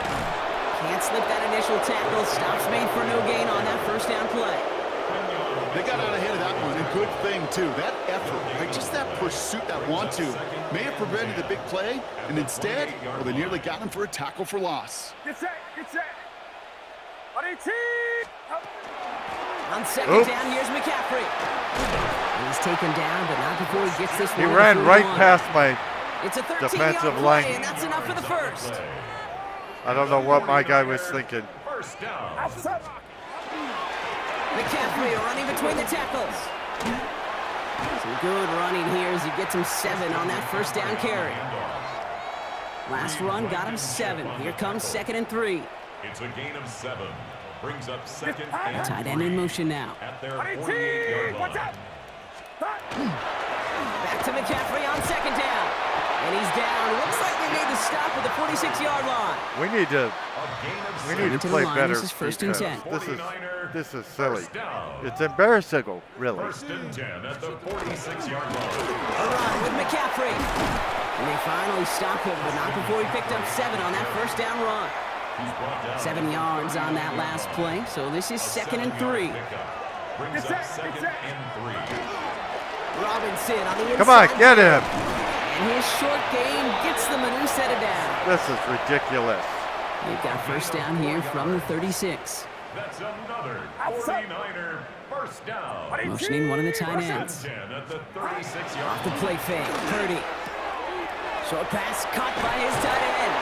Can't slip that initial tackle. Stops made for no gain on that 1st down play. They got out ahead of that one. A good thing, too. That effort, right? Just that pursuit, that want-to, may have prevented the big play, and instead, well, they nearly got him for a tackle for loss. Get set. On 2nd down, here's McCaffrey. And he's taken down, but not before he gets this one. He to ran right 41. past my It's a 13-yard defensive play, line. and that's enough for the 1st. I don't know what my guy was thinking. First down. McCaffrey running between the tackles. Some good running here as he gets him 7 on that 1st down carry. Last run got him 7. Here comes 2nd and 3. It's a gain of 7. Brings up second and Tight end in motion now. at their 48-yard line. Back to McCaffrey on second down. And he's down. Looks like they made the stop at the 46-yard line. We need to A gain of we 6. need to to the play line. better. This is first and defense. 10. This is silly. First down. It's embarrassing, really. First and 10 at the 46-yard line. A run with McCaffrey. And they finally stopped him, but not before he picked up 7 on that first down run. He's brought down 7 yards on that last play, so this is second and 3. pickup. Brings up second and 3. Robinson on the inside. Come on, get him. And his short gain gets them a new set of down. This is ridiculous. They've got first down here from the 36. That's another 49er first down. Motioning one of the tight First ends. and 10 at the 36-yard The line. play fake. Purdy. Short pass caught by his tight end.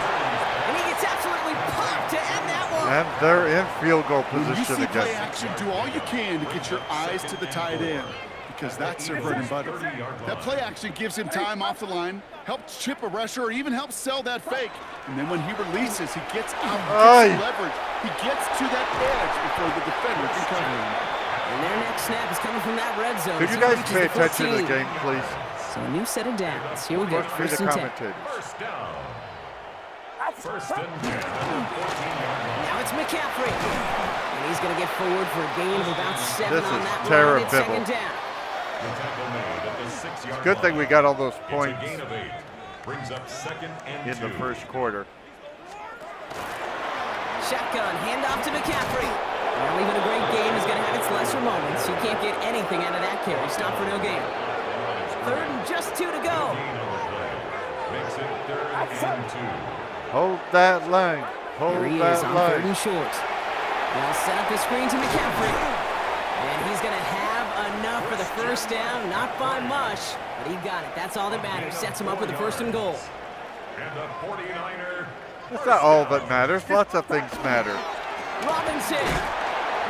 And he gets absolutely popped to end that one. And they're in field goal When you position see play against. action, do all you can to get your eyes to the tight end, because that's their bread and butter. That play action gives him time off the line, helps chip a rusher, or even helps sell that fake. And then when he releases, he gets out, gets some leverage. He gets to that edge before the defender can cover him. And their next snap is coming from that red zone. Could as you he guys reaches pay the attention to the 14. game, please? So a new set of downs. Here we go. Look for the First and 10. commentators. First down. First and 10 at the 14-yard line. Now it's McCaffrey. And he's going to get forward for a gain of about 7 This on is that terrible. run. It's second down. The tackle made at the 6-yard Good thing we line. got all those It's a points gain of 8. Brings up second and in 2. the first quarter. Shotgun, handoff to McCaffrey. Well, even a great game is going to have its lesser moments. You can't get anything out of that carry. Stop for no gain. Third and just 2 to go. Gain on the play. Makes it third and 2. Hold that line. Here Hold he is that on third line. and short. They'll set up the screen to McCaffrey. And he's going to have enough for the first down. Not by much, but he got it. That's all that matters. Sets him up with the first and goal. And the 49er. It's not all that matters. Lots of things matter. Robinson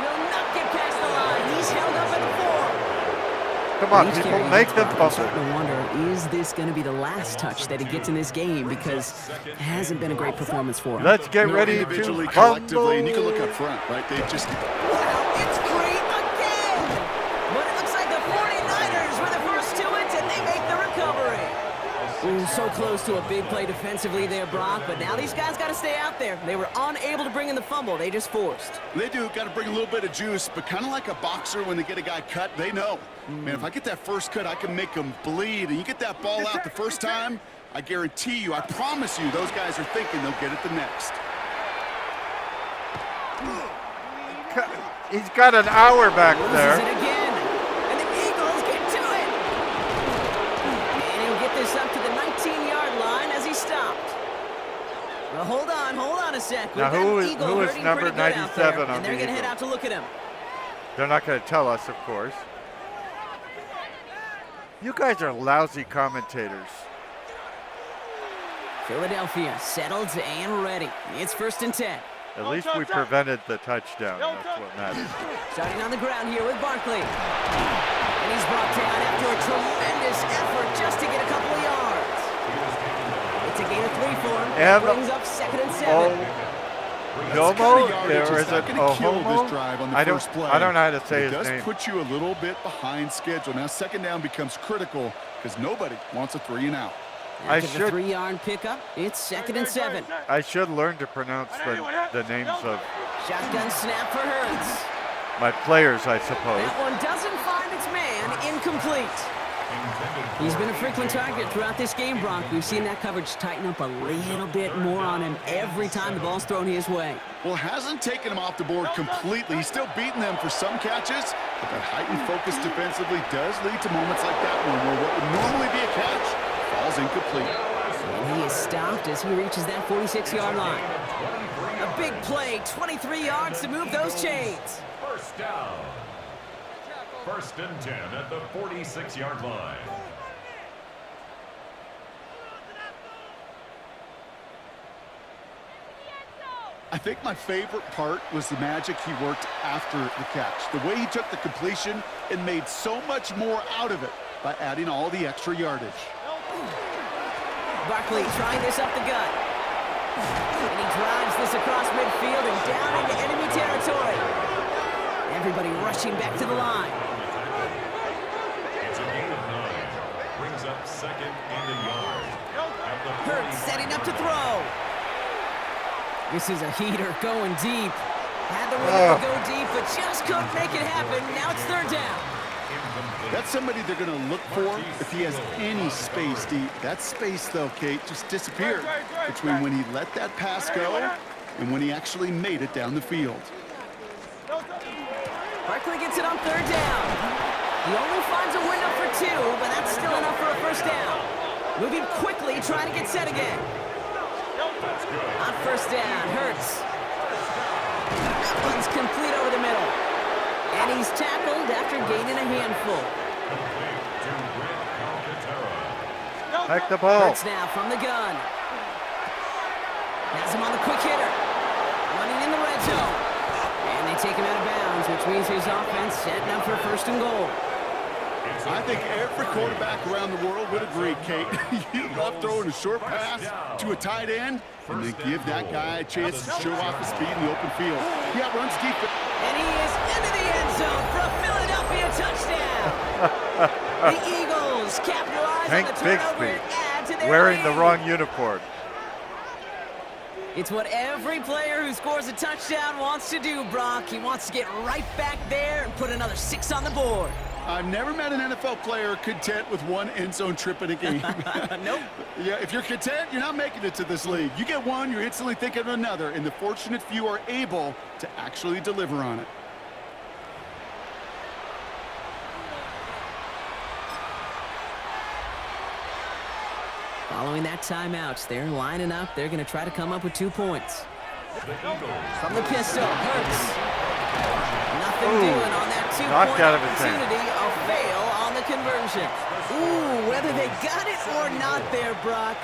will not get past the line. He's held up at the 4. Come on, Each people, carry make each them I'm fumble. starting to wonder, is this going to be the last touch that he gets in this game? Because it hasn't been a great performance for him. Let's get No, ready individually, to collectively, and you can fumble. look up front, right? They just Wow, it's great again! But it looks like the 49ers were the first to it, and they make the recovery. Ooh, so close to a big play defensively there, Brock, but now these guys got to stay out there. They were unable to bring in the fumble. They just forced. They do got to bring a little bit of juice, but kind of like a boxer when they get a guy cut, they know. Man, if I get that first cut, I can make them bleed. And you get that ball out the first time, I guarantee you, I promise you, those guys are thinking they'll get it the next. He's got an hour back Loses there. it again. And the Eagles get to it. And he'll get this up to the 19-yard line as he stopped. Well, hold on a sec. We've Now, got who an is- Eagle who is hurting number pretty good out there, 97 on and they're the going to head Eagles? out to look at him. They're not going to tell us, of course. You guys are lousy commentators. Philadelphia settled and ready. It's first and 10. At least we prevented the touchdown. That's what matters. Starting on the ground here with Barkley. And he's brought down after a tremendous effort just to get a couple of yards. It's a gain of 3 for him. And brings up second and 7. Yomo, Yardage or is is not it gonna kill this Ohomo? drive on the I don't first play. know how to say It his does name. put you a little bit behind schedule. Now second down becomes critical because nobody wants a 3 and out. I After the should- 3-yard pickup, it's second and 7. I should learn to pronounce the names of Shotgun snap for Hurts. my players, I suppose. That one doesn't find its man. Incomplete. He's been a frequent target throughout this game, Brock. We've seen that coverage tighten up a little bit more on him every time the ball's thrown his way. Well, hasn't taken him off the board completely. He's still beating them for some catches, but that heightened focus defensively does lead to moments like that one where what would normally be a catch falls incomplete. And he is stopped as he reaches that 46-yard line. A big play, 23 yards to move those chains. First down. First and 10 at the 46-yard line. I think my favorite part was the magic he worked after the catch. The way he took the completion and made so much more out of it by adding all the extra yardage. Barkley trying this up the gut. And he drives the this across midfield and down into enemy territory. Everybody rushing back to the line. It's a gain of 9. Brings up second and a yard. Hurts setting up to throw. This is a heater going deep. Had the window to go deep, but just couldn't make it happen. Now it's third down. That's somebody they're going to look for if he has any space deep. That space, though, Kate, just disappeared between when he let that pass go and when he actually made it down the field. Barkley gets it on third down. He only finds a window for 2, but that's still enough for a first down. Moving quickly, trying to get set again. On first down, Hurts. That one's complete over the middle. And he's tackled after gaining a handful. Back the ball. Hurts now from the gun. Has him on the quick hitter. Running in the red zone. And they take him out of bounds, which means his offense setting up for first and goal. I think every quarterback around the world would agree, Kate. You love throwing a short pass to a tight end and then give that guy a chance to show off his speed in the open field. Yeah, runs deep. And he is into the end zone for a Philadelphia touchdown. The Eagles capitalize on the turnover and add to their wearing lead. the wrong uniform. It's what every player who scores a touchdown wants to do, Brock. He wants to get right back there and put another 6 on the board. I've never met an NFL player content with one end zone trip in a game. Nope. Yeah, if you're content, you're not making it to this league. You get one, you're instantly thinking of another, and the fortunate few are able to actually deliver on it. Following that timeout, they're lining up. They're going to try to come up with 2 points. From the pistol, Hurts. Nothing doing on that 2-point opportunity. A fail on the conversion. Ooh, whether they got it or not there, Brock,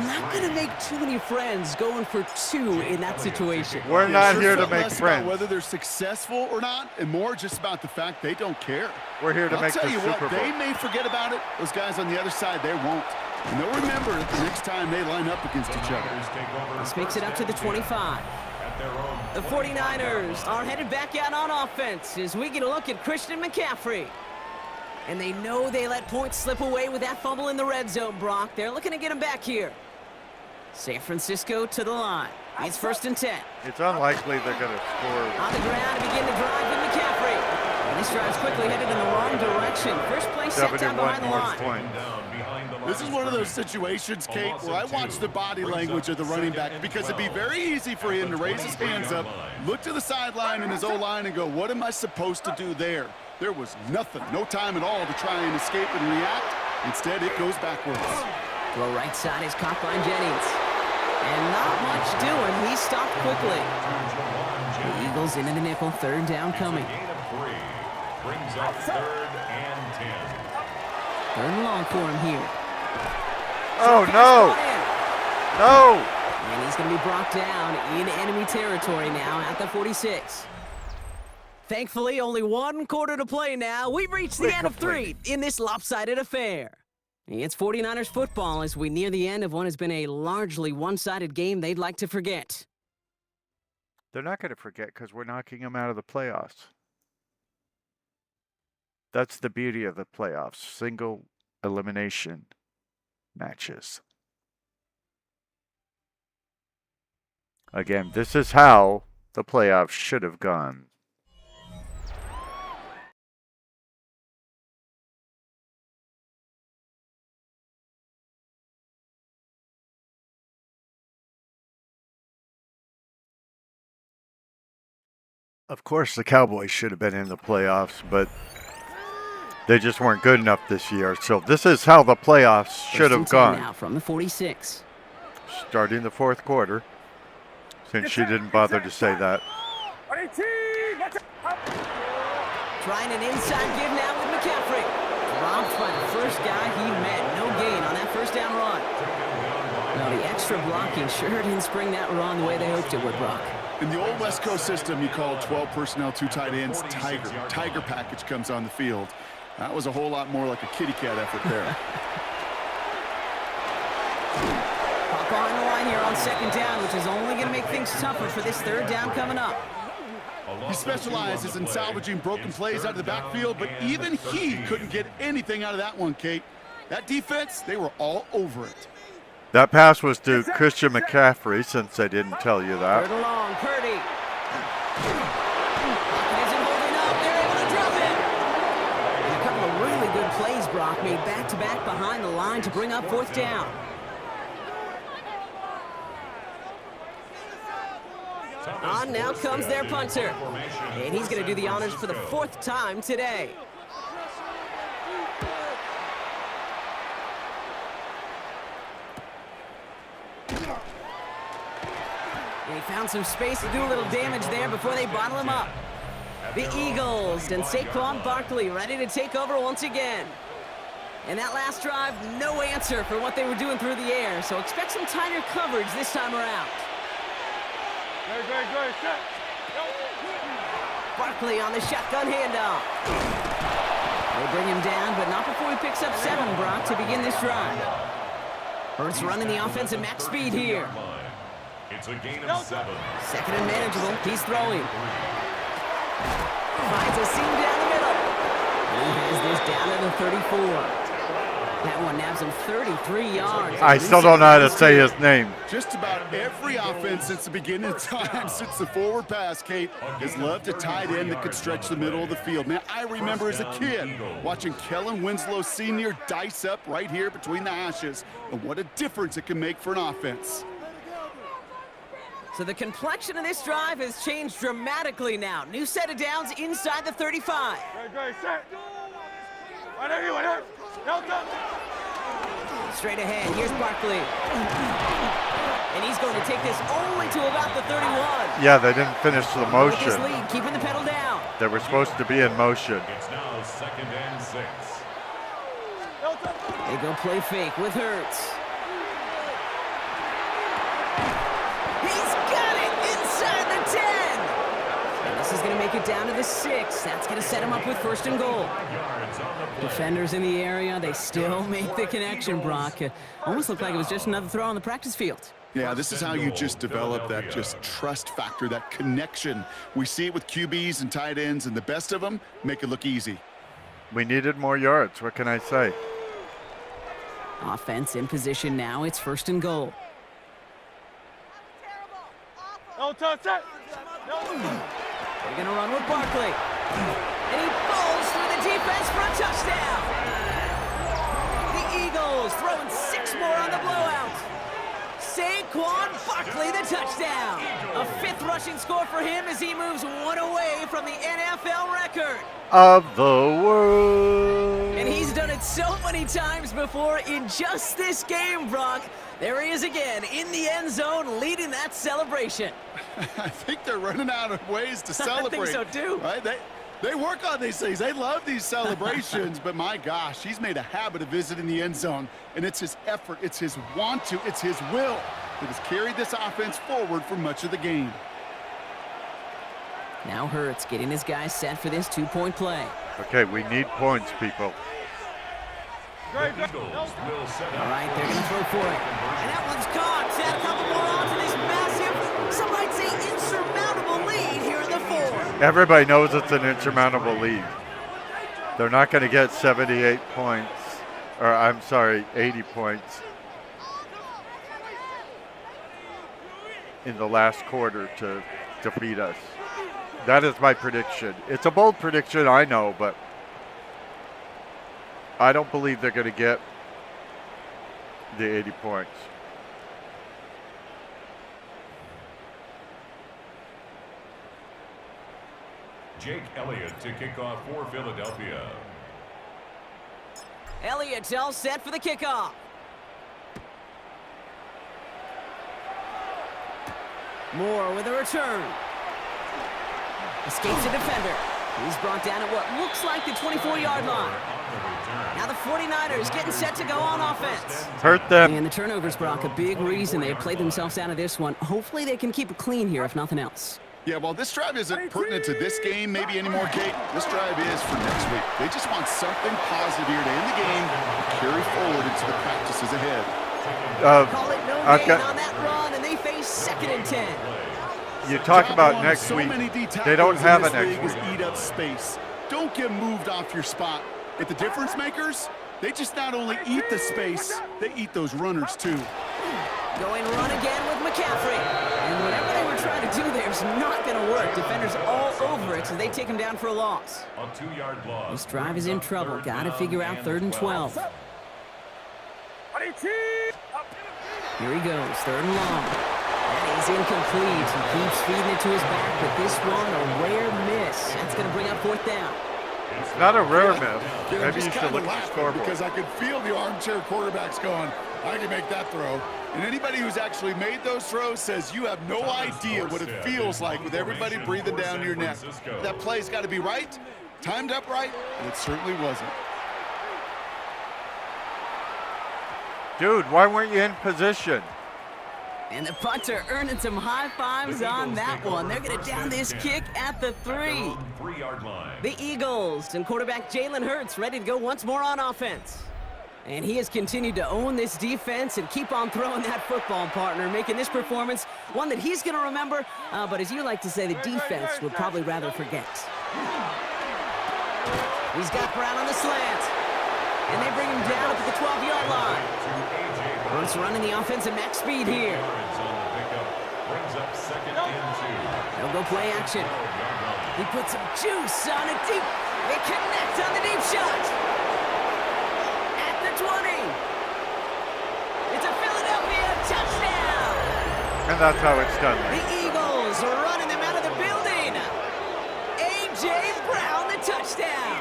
not going to make too many friends going for 2 in that situation. We're not here to make less friends. about whether they're successful or not, and more just about the fact they don't care. We're here to make the I'll tell you Super what, Bowl. they may forget about it. Those guys on the other side, they won't. And they'll remember it the next time they line up against each other. This makes it up to the 25. The 49ers are headed back out on offense as we get a look at Christian McCaffrey. And they know they let points slip away with that fumble in the red zone, Brock. They're looking to get him back here. San Francisco to the line. It's first and 10. It's unlikely they're going to score. On the ground to begin the drive with McCaffrey. And this drive's quickly headed in the wrong direction. First play set down 71 behind the more line. points. This is one of those situations, Kate, where I watch the body language of the running back because it'd be very easy for him to raise his hands up, look to the sideline in his O-line and go, what am I supposed to do there? There was nothing, no time at all to try and escape and react. Instead, it goes backwards. Throw right side is caught by Jennings. And not much doing. He stopped quickly. The Eagles into the nickel. Third down coming. Brings up third and 10. Third and long for him here. Oh, no. No. And he's going to be brought down in enemy territory now at the 46. Thankfully, only 1 quarter to play now. We've reached the end of 3 in this lopsided affair. It's 49ers football as we near the end of what has been a largely one-sided game they'd like to forget. They're not going to forget because we're knocking them out of the playoffs. That's the beauty of the playoffs. Single elimination matches. Again, this is how the playoffs should have gone. Of course, the Cowboys should have been in the playoffs, but they just weren't good enough this year. So this is how the playoffs should have gone. Now from the 46. Starting the fourth quarter, since she didn't bother to say that. Trying an inside give now with McCaffrey. Dropped by the first guy he met. No gain on that first down run. Now the extra blocking sure didn't spring that run the way they hoped it would, Brock. In the old West Coast system, you call 12 personnel, 2 tight ends, Tiger. Tiger package comes on the field. That was a whole lot more like a kitty cat effort there. Pop on the line here on second down, which is only going to make things tougher for this third down coming up. He specializes in salvaging broken plays out of the backfield, but even he couldn't get anything out of that one, Kate. That defense, they were all over it. That pass was to Christian McCaffrey, since I didn't tell you that. Third and long, Purdy. Isn't holding up. They're able to drop it. And a couple of really good plays, Brock, made back-to-back behind the line to bring up fourth down. On now comes their punter. And he's going to do the honors for the fourth time today. And he found some space to do a little damage there before they bottle him up. The Eagles and Saquon Barkley ready to take over once again. And that last drive, no answer for what they were doing through the air. So expect some tighter coverage this time around. Good. Set. Barkley on the shotgun handoff. They bring him down, but not before he picks up 7, Brock, to begin this drive. Hurts running the offense at max speed here. It's a gain of 7. Second and manageable. He's throwing. Finds a seam down the middle. He has this down to the 34. That one nabs him 33 yards. I still don't know how to say his name. Just about every offense since the beginning of time, since the forward pass, Kate, has loved a tight end that could stretch the middle of the field. Man, I remember as a kid watching Kellen Winslow Sr. dice up right here between the hashes, and what a difference it can make for an offense. So the complexion of this drive has changed dramatically now. New set of downs inside the 35. Good. Set. Anyone. Straight ahead, here's Barkley. And he's going to take this only to about the 31. Yeah, they didn't finish the With this motion. lead, keeping the pedal down. They were supposed to be in motion. It's now 2nd and 6. They go play fake with Hurts. He's got it inside the 10. And this is going to make it down to the 6. That's going to set him up with first and goal. Defenders in the area, they still make the connection, Brock. Almost looked like it was just another throw on the practice field. Yeah, this is how you just develop that just trust factor, that connection. We see it with QBs and tight ends, and the best of them make it look easy. We needed more yards. What can I say? Offense in position now. It's first and goal. No touch it. They're going to run with Barkley. And he falls through the defense for a touchdown. The Eagles throwing 6 more on the blowout. Saquon Barkley, the touchdown. A 5th rushing score for him as he moves 1 away from the NFL record. Of the world. And he's done it so many times before in just this game, Brock. There he is again in the end zone leading that celebration. I think they're running out of ways to celebrate. I think so too. Right? They work on these things. They love these celebrations, but my gosh, he's made a habit of visiting the end zone, and it's his effort, it's his want to, it's his will that has carried this offense forward for much of the game. Now Hurts getting his guys set for this 2-point play. Okay, we need points, people. All right, they're going to throw for it. And that one's caught. Set a couple more on to this massive, some might say insurmountable lead here in the 4th. Everybody knows it's an insurmountable lead. They're not going to get 78 points, or I'm sorry, 80 points in the last quarter to defeat us. That is my prediction. It's a bold prediction, I know, but I don't believe they're going to get the 80 points. Jake Elliott to kick off for Philadelphia. Elliott's all set for the kickoff. Moore with a return. Escapes the defender. He's brought down at what looks like the 24-yard line. Now the 49ers getting set to go on offense. Hurt them. And the turnovers, Brock, a big reason they played themselves out of this one. Hopefully they can keep it clean here, if nothing else. Yeah, well, this drive isn't pertinent to this game maybe anymore, Kate. This drive is for next week. They just want something positive here to end the game and carry forward into the practices ahead. Call it no I've gain got- on that run, and they face 2nd and 10. You talk Job about one next so week. many D They don't tackles have in a this next league is week. eat up space. Don't get moved off your spot. But the difference makers, they just not only eat the space, they eat those runners too. Going run again with McCaffrey. And whatever they were trying to do there is not going to work. Defenders all over it, so they take him down for a loss. A 2-yard loss. This drive is in trouble. Got to figure out 3rd and 12. Here he goes, 3rd and long. That is incomplete. He keeps feeding it to his back, but this one, a rare miss. That's going to bring up 4th down. Not a rare miss. Yeah, I'm Maybe just you should kinda look at the laughing scoreboard. because I could feel the armchair quarterbacks going, I can make that throw. And anybody who's actually made those throws says you have no idea what it feels like with everybody breathing down your neck. That play's got to be right, timed up right, and it certainly wasn't. Dude, why weren't you in position? And the punter earning some high fives on that one. They're going to down this kick at the 3. 3-yard line. The Eagles and quarterback Jalen Hurts ready to go once more on offense. And he has continued to own this defense and keep on throwing that football, partner, making this performance one that he's going to remember, but as you like to say, the defense would probably rather forget. He's got Brown on the slant, and they bring him down up at the 12-yard line. Hurts running the offense at max speed here. Brings up 2nd and 2. They'll go play action. He puts some juice on it deep. They connect on the deep shot. At the 20. It's a Philadelphia touchdown. And that's how it's done. The Eagles are running them out of the building. A.J. Brown, the touchdown.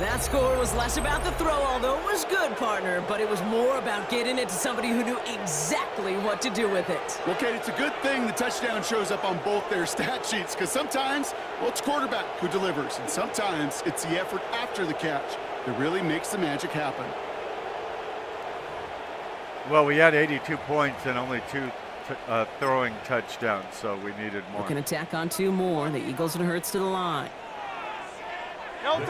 That score was less about the throw, although it was good, partner, but it was more about getting it to somebody who knew exactly what to do with it. Well, Kate, it's a good thing the touchdown shows up on both their stat sheets because sometimes, well, it's quarterback who delivers, and sometimes it's the effort after the catch that really makes the magic happen. Well, we had 82 points and only 2 throwing touchdowns, so we needed more. Looking to tack on 2 more. The Eagles and Hurts to the line. The Eagles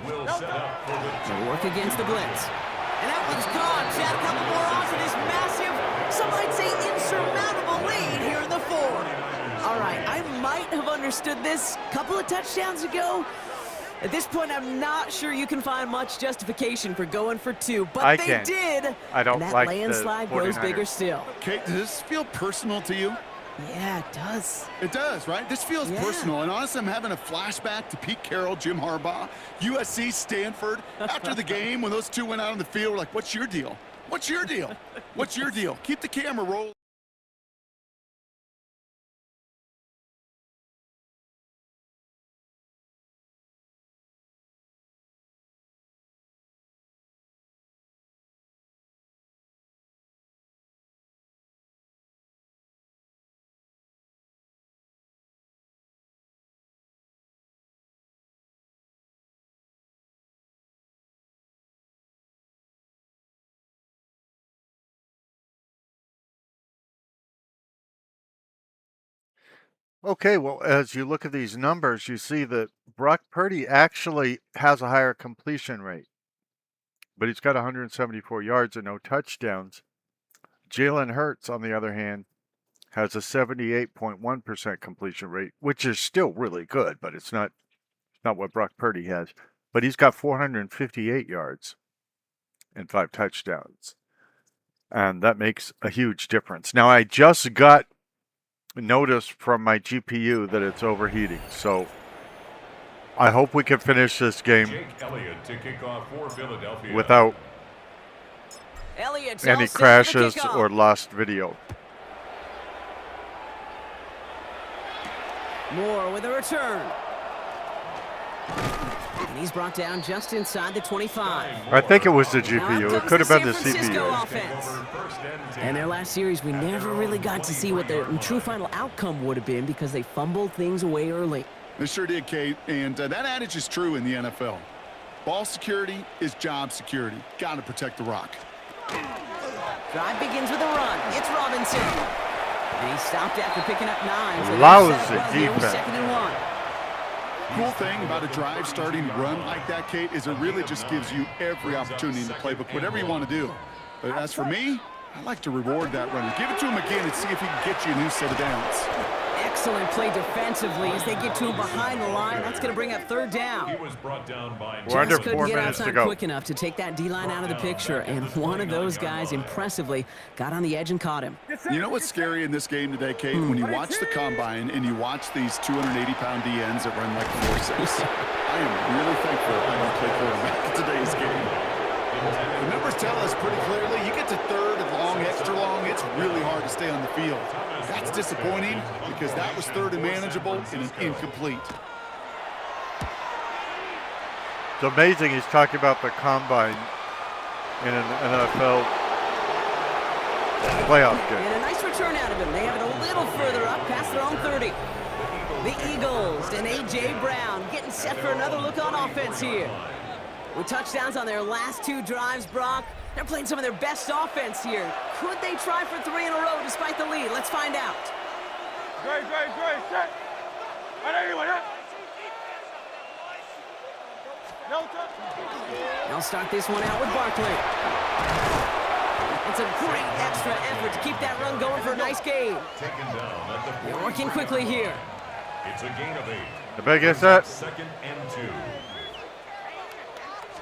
will set up for the They work against the blitz. And that one's gone. Add a couple more on to this massive, some might say insurmountable lead here in the 4th. All right, I might have understood this a couple of touchdowns ago. At this point, I'm not sure you can find much justification for going for 2, but I they can. did. I don't and that like the landslide grows 49ers. bigger still. Kate, does this feel personal to you? Yeah, it does. It does, right? This feels Yeah. personal. And honestly, I'm having a flashback to Pete Carroll, Jim Harbaugh, USC, Stanford. After the game, when those two went out on the field, we're like, what's your deal? What's your deal? What's your deal? Keep the camera rolling. Okay, well, as you look at these numbers, you see that Brock Purdy actually has a higher completion rate, but he's got 174 yards and no touchdowns. Jalen Hurts, on the other hand, has a 78.1% completion rate, which is still really good, but it's not what Brock Purdy has. But he's got 458 yards and 5 touchdowns, and that makes a huge difference. Now, I just got notice from my GPU that it's overheating, so I hope we can finish this game Jake Elliott to kick off for Philadelphia. without Elliott's any all set for the crashes kickoff. or lost video. Moore with a return. And he's brought down just inside the 25. I think it was the Now GPU. out It comes could have been the San Francisco CPU. offense. First and 10. And their last series, we never really got to see what the true final outcome would have been because they fumbled things away early. They sure did, Kate, and that adage is true in the NFL. Ball security is job security. Got to protect the rock. Drive begins with a run. It's Robinson. And he stopped after picking up 9. So they're Lousy set up well here with defense. 2nd and 1. cool thing about a drive starting run like that, Kate, is it really just gives you every opportunity in the playbook, whatever you want to do. But as for me, I like to reward that runner. Give it to him again and see if he can get you a new set of downs. Excellent play defensively as they get to him behind the line. That's going to bring up third down. He was brought down by We're under Just couldn't 4 get minutes to outside go. quick enough to take that D-line out of the picture, and one of those guys impressively got on the edge and caught him. You know what's scary in this game today, Kate? When you watch the combine and you watch these 280-pound DNs that run like 4.6, I am really thankful I don't play quarterback in today's game. The numbers tell us pretty clearly, you get to third and long, extra long, it's really hard to stay on the field. That's disappointing because that was third and manageable and an incomplete. It's amazing he's talking about the combine in an NFL playoff game. And a nice return out of him. They have it a little further up past their own 30. The Eagles and A.J. Brown getting set for another look on offense here. With touchdowns on their last 2 drives, Brock, they're playing some of their best offense here. Could they try for 3 in a row despite the lead? Let's find out. Great, set. No touch. They'll start this one out with Barkley. It's a great extra effort to keep that run going for a nice gain. taken down at the They're working quickly here. It's a gain of 8. The biggest set. 2nd and 2.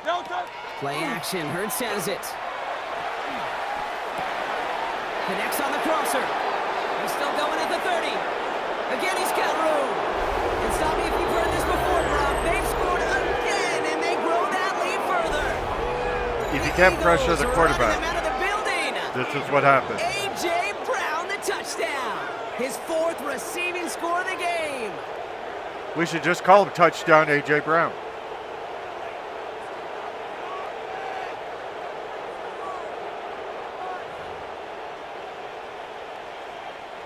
No touch. Play action. Hurd sends it. Connects on the crosser. He's still going at the 30. Again, he's got room. And stop me if you've heard this before, Brock. They've scored again, and they grow that lead further. If you can't pressure the quarterback, Out of the building. this is what happens. A.J. Brown, the touchdown. His 4th receiving score of the game. We should just call him touchdown A.J. Brown.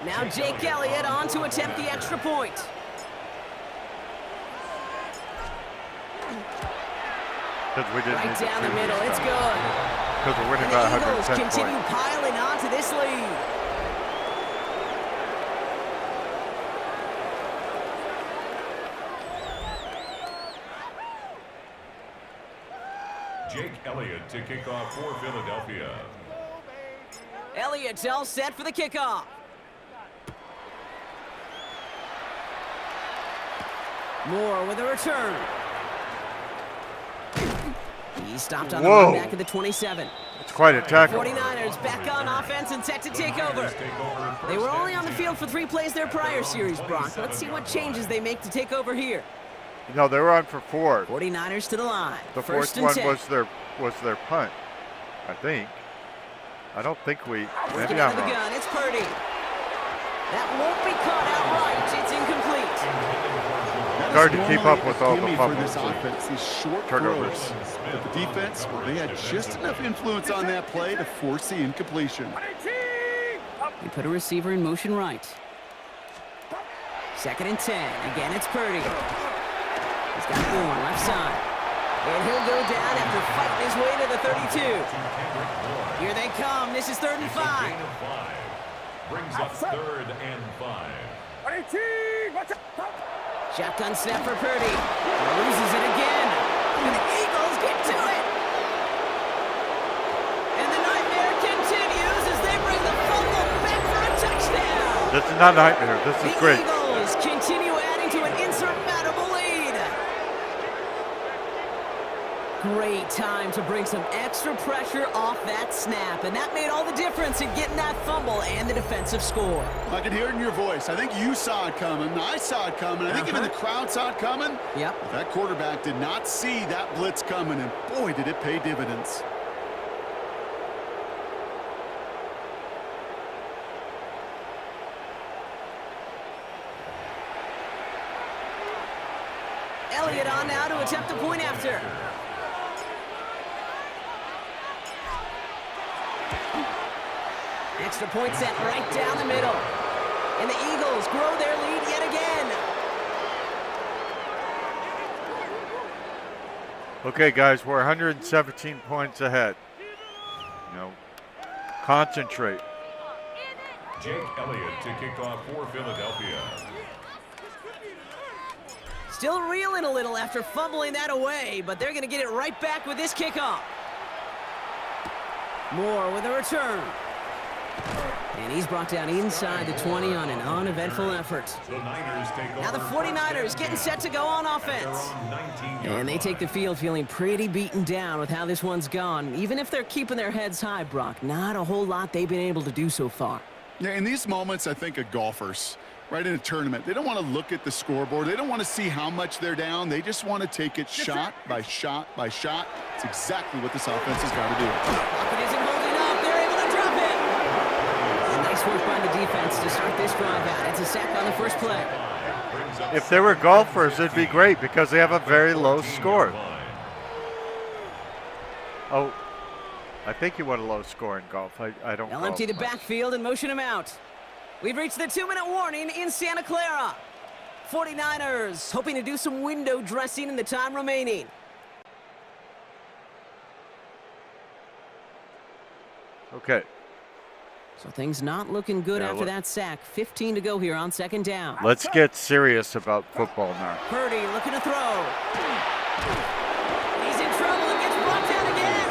Now Jake Elliott on to attempt the extra point. Because we didn't Right need to down the do middle. this It's time. good. Because we're winning And by the Eagles 110 continue points. piling on to this lead. Jake Elliott to kick off for Philadelphia. Elliott's all set for the kickoff. Moore with a return. He stopped on the Whoa. run back at the 27. It's quite a tackle. 49ers back on offense and set to take over. They were only on the field for 3 plays their prior series, Brock. Let's see what changes they make to take over here. No, they were on for 4. 49ers to the line. The First fourth and one 10. was their punt, I think. I don't think we. Working Maybe out I'm of the wrong. gun. It's Purdy. That won't be caught outright. It's incomplete. That Hard is to keep normally up with a all the gimme fumbles for this and offense, these short turnovers. throws. But the defense, well, they had just enough influence on that play to force the incompletion. They put a receiver in motion right. 2nd and 10. Again, it's Purdy. He's got Bourne left side. And he'll go down after fighting his way to the 32. Here they come. This is 3rd and 5. Gain of 5. Brings up 3rd and 5. Shotgun snap for Purdy. Loses it again. And the Eagles get to it. And the nightmare continues as they bring the fumble back for a touchdown. This is not a nightmare. This is The great. Eagles continue adding to an insurmountable lead. Great time to bring some extra pressure off that snap, and that made all the difference in getting that fumble and the defensive score. I can hear it in your voice. I think you saw it coming. I saw it coming. I think even the crowd saw it coming. Yep. But that quarterback did not see that blitz coming, and boy, did it pay dividends. Elliott on now to attempt the point after. Extra point set right down the middle. And the Eagles grow their lead yet again. Okay, guys, we're 117 points ahead. You know, concentrate. Jake Elliott to kick off for Philadelphia. Still reeling a little after fumbling that away, but they're going to get it right back with this kickoff. Moore with a return. And he's brought down inside the 20 on an uneventful effort. Now the 49ers getting set to go on offense. And they take the field feeling pretty beaten down with how this one's gone. Even if they're keeping their heads high, Brock, not a whole lot they've been able to do so far. Yeah, in these moments, I think of golfers, right, in a tournament. They don't want to look at the scoreboard. They don't want to see how much they're down. They just want to take it shot by shot by shot. It's exactly what this offense has got to do. Pocket isn't holding up. They're able to drop it. And nice work by the defense to start this drive out. It's a sack on the first play. If they were golfers, it'd be great because they have a very low score. Oh, I think you want a low score in golf. I don't They'll golf empty the much. backfield and motion him out. We've reached the 2-minute warning in Santa Clara. 49ers hoping to do some window dressing in the time remaining. Okay. So things not looking good Yeah, after look. that sack. 15 to go here on second down. Let's get serious about football now. Purdy looking to throw. He's in trouble and gets brought down again.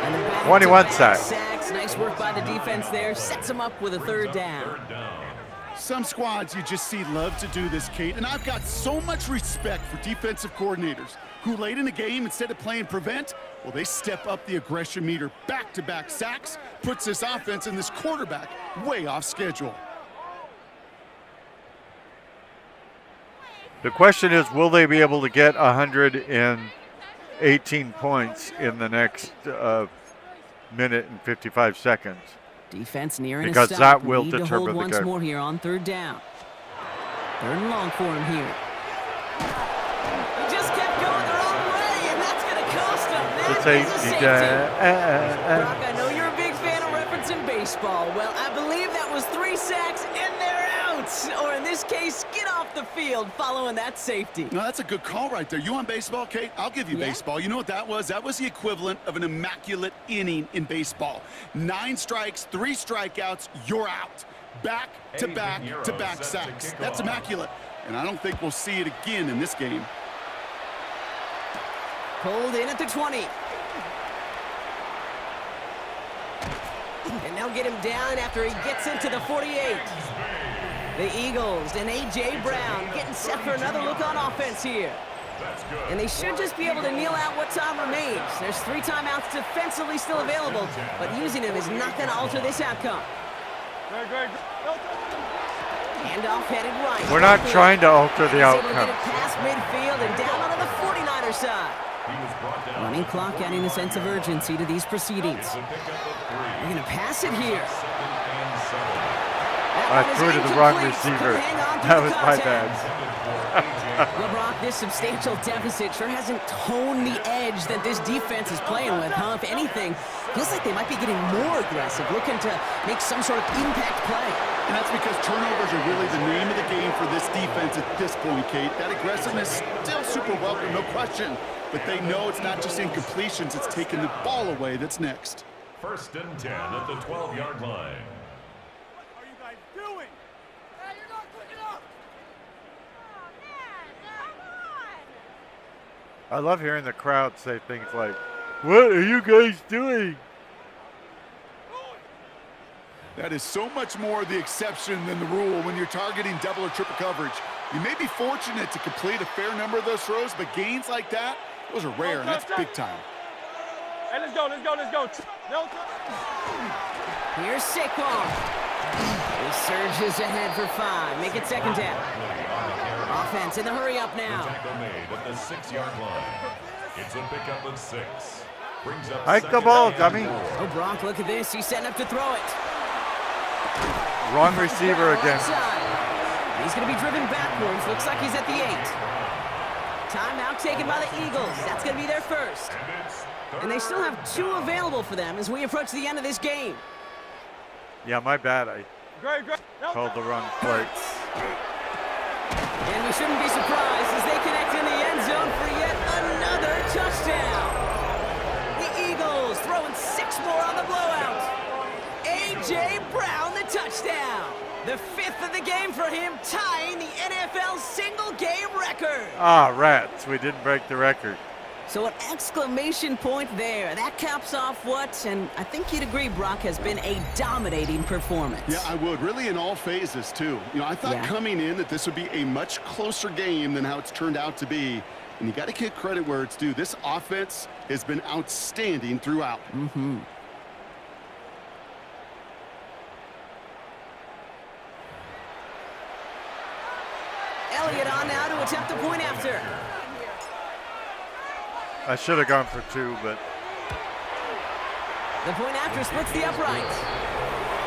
And the back-to-back 21 sacks. sacks. Nice work by the defense there. Sets him up with a third down. Some squads you just see love to do this, Kate, and I've got so much respect for defensive coordinators who late in the game, instead of playing prevent, well, they step up the aggression meter. Back-to-back sacks puts this offense and this quarterback way off schedule. The question is, will they be able to get 118 points in the next minute and 55 seconds? Defense nearing Because a stop. that will Need to determine hold the once game. more here on third down. Third and long for him here. He just kept going the wrong way, and that's going to cost him. The That is a safety. safety. Brock, I know you're a big fan of referencing baseball. Well, I believe that was 3 sacks, and they're out. Or in this case, get off the field following that safety. No, that's a good call right there. You on baseball, Kate? I'll give you Yeah. baseball. You know what that was? That was the equivalent of an immaculate inning in baseball. 9 strikes, 3 strikeouts, you're out. Back-to-back-to-back sacks. That's immaculate. And I don't think we'll see it again in this game. Pulled in at the 20. And they'll get him down after he gets into the 48. The Eagles and A.J. Brown getting set for another look on offense here. And they should just be able to kneel out what time remains. There's 3 timeouts defensively still available, but using them is not going to alter this outcome. Handoff headed right. We're not trying to alter the He's able to get outcome. it past midfield and down onto the 49er side. Running clock adding a sense of urgency to these proceedings. You're going to pass it here. I threw to the wrong receiver. That was my bad. Well, Brock, this substantial deficit sure hasn't toned the edge that this defense is playing with, huh? If anything, feels like they might be getting more aggressive, looking to make some sort of impact play. And that's because turnovers are really the name of the game for this defense at this point, Kate. That aggressiveness still super welcome, no question. But they know it's not just incompletions, it's taking the ball away that's next. 1st and 10 at the 12-yard line. What are you guys doing? Hey, you're not quick enough! Oh, man, come on! I love hearing the crowd say things like, "What are you guys doing?" That is so much more the exception than the rule when you're targeting double or triple coverage. You may be fortunate to complete a fair number of those throws, but gains like that, those are rare, and that's big time. Hey, let's go. No, Here's Saquon. He surges ahead for 5. Make it second down. Offense in the hurry up now. Tackle made at the 6-yard line. It's a pickup of 6. Brings up Hike the second ball, and dummy. 4. Oh, Brock, look at this. He's setting up to throw it. Wrong receiver again. Side. He's going to be driven backwards. Looks like he's at the 8. Timeout taken by the Eagles. That's going to be their first. And they still have 2 available for them as we approach the end of this game. Yeah, my bad. I Great. called the wrong play. And we shouldn't be surprised as they connect in the end zone for yet another touchdown. The Eagles throwing 6 more on the blowout. A.J. Brown, the touchdown. The 5th of the game for him, tying the NFL single-game record. Ah, rats. We didn't break the record. So an exclamation point there. That caps off what, and I think you'd agree, Brock, has been a dominating performance. Yeah, I would. Really in all phases, too. You know, I thought coming in that this would be a much closer game than how it's turned out to be. And you got to give credit where it's due. This offense has been outstanding throughout. Mm-hmm. Elliott on now to attempt the point after. I should have gone for 2, but The point after splits the uprights.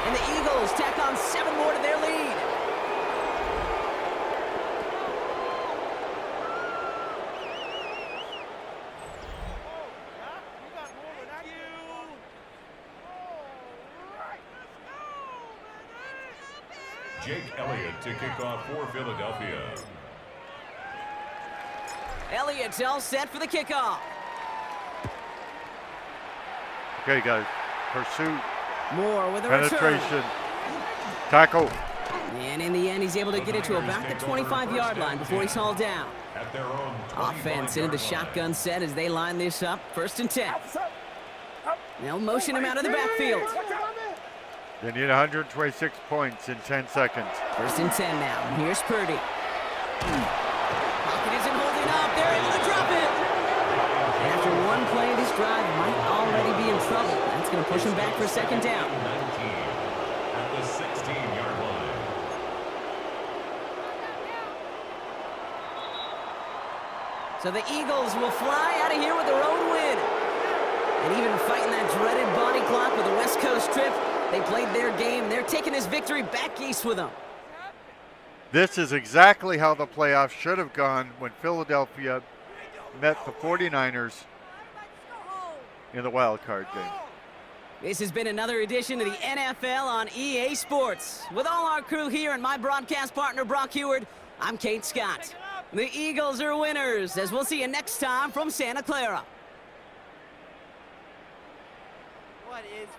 And the Eagles tack on 7 more to their lead. Jake Elliott to kick off for Philadelphia. Elliott's all set for the kickoff. okay, guys. Pursuit, Moore with a return. penetration, tackle. And in the end, he's able to get it to about the 25-yard line before he's hauled down. At their own Offense into the shotgun set as they line this up. 1st and 10. They'll motion him out of the backfield. They need 126 points in 10 seconds. 1st and 10 now. Here's Purdy. Pocket isn't holding up. They're able to drop it. And after one play, this drive might already be in trouble. That's going to push him back for 2nd down. 19 at the 16-yard line. So the Eagles will fly out of here with the road win. And even fighting that dreaded body clock with a West Coast trip, they played their game. They're taking this victory back east with them. This is exactly how the playoffs should have gone when Philadelphia met the 49ers in the wild card game. This has been another edition of the NFL on EA Sports. With all our crew here and my broadcast partner, Brock Heward, I'm Kate Scott. The Eagles are winners, as we'll see you next time from Santa Clara. What is this?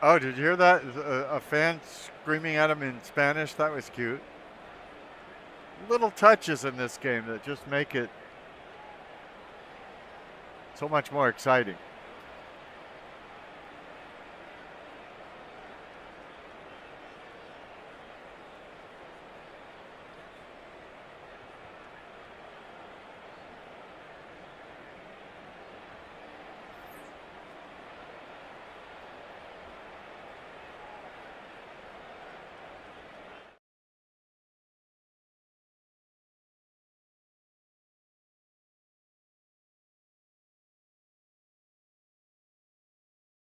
Oh, did you hear that? A fan screaming at him in Spanish. That was cute. Little touches in this game that just make it so much more exciting.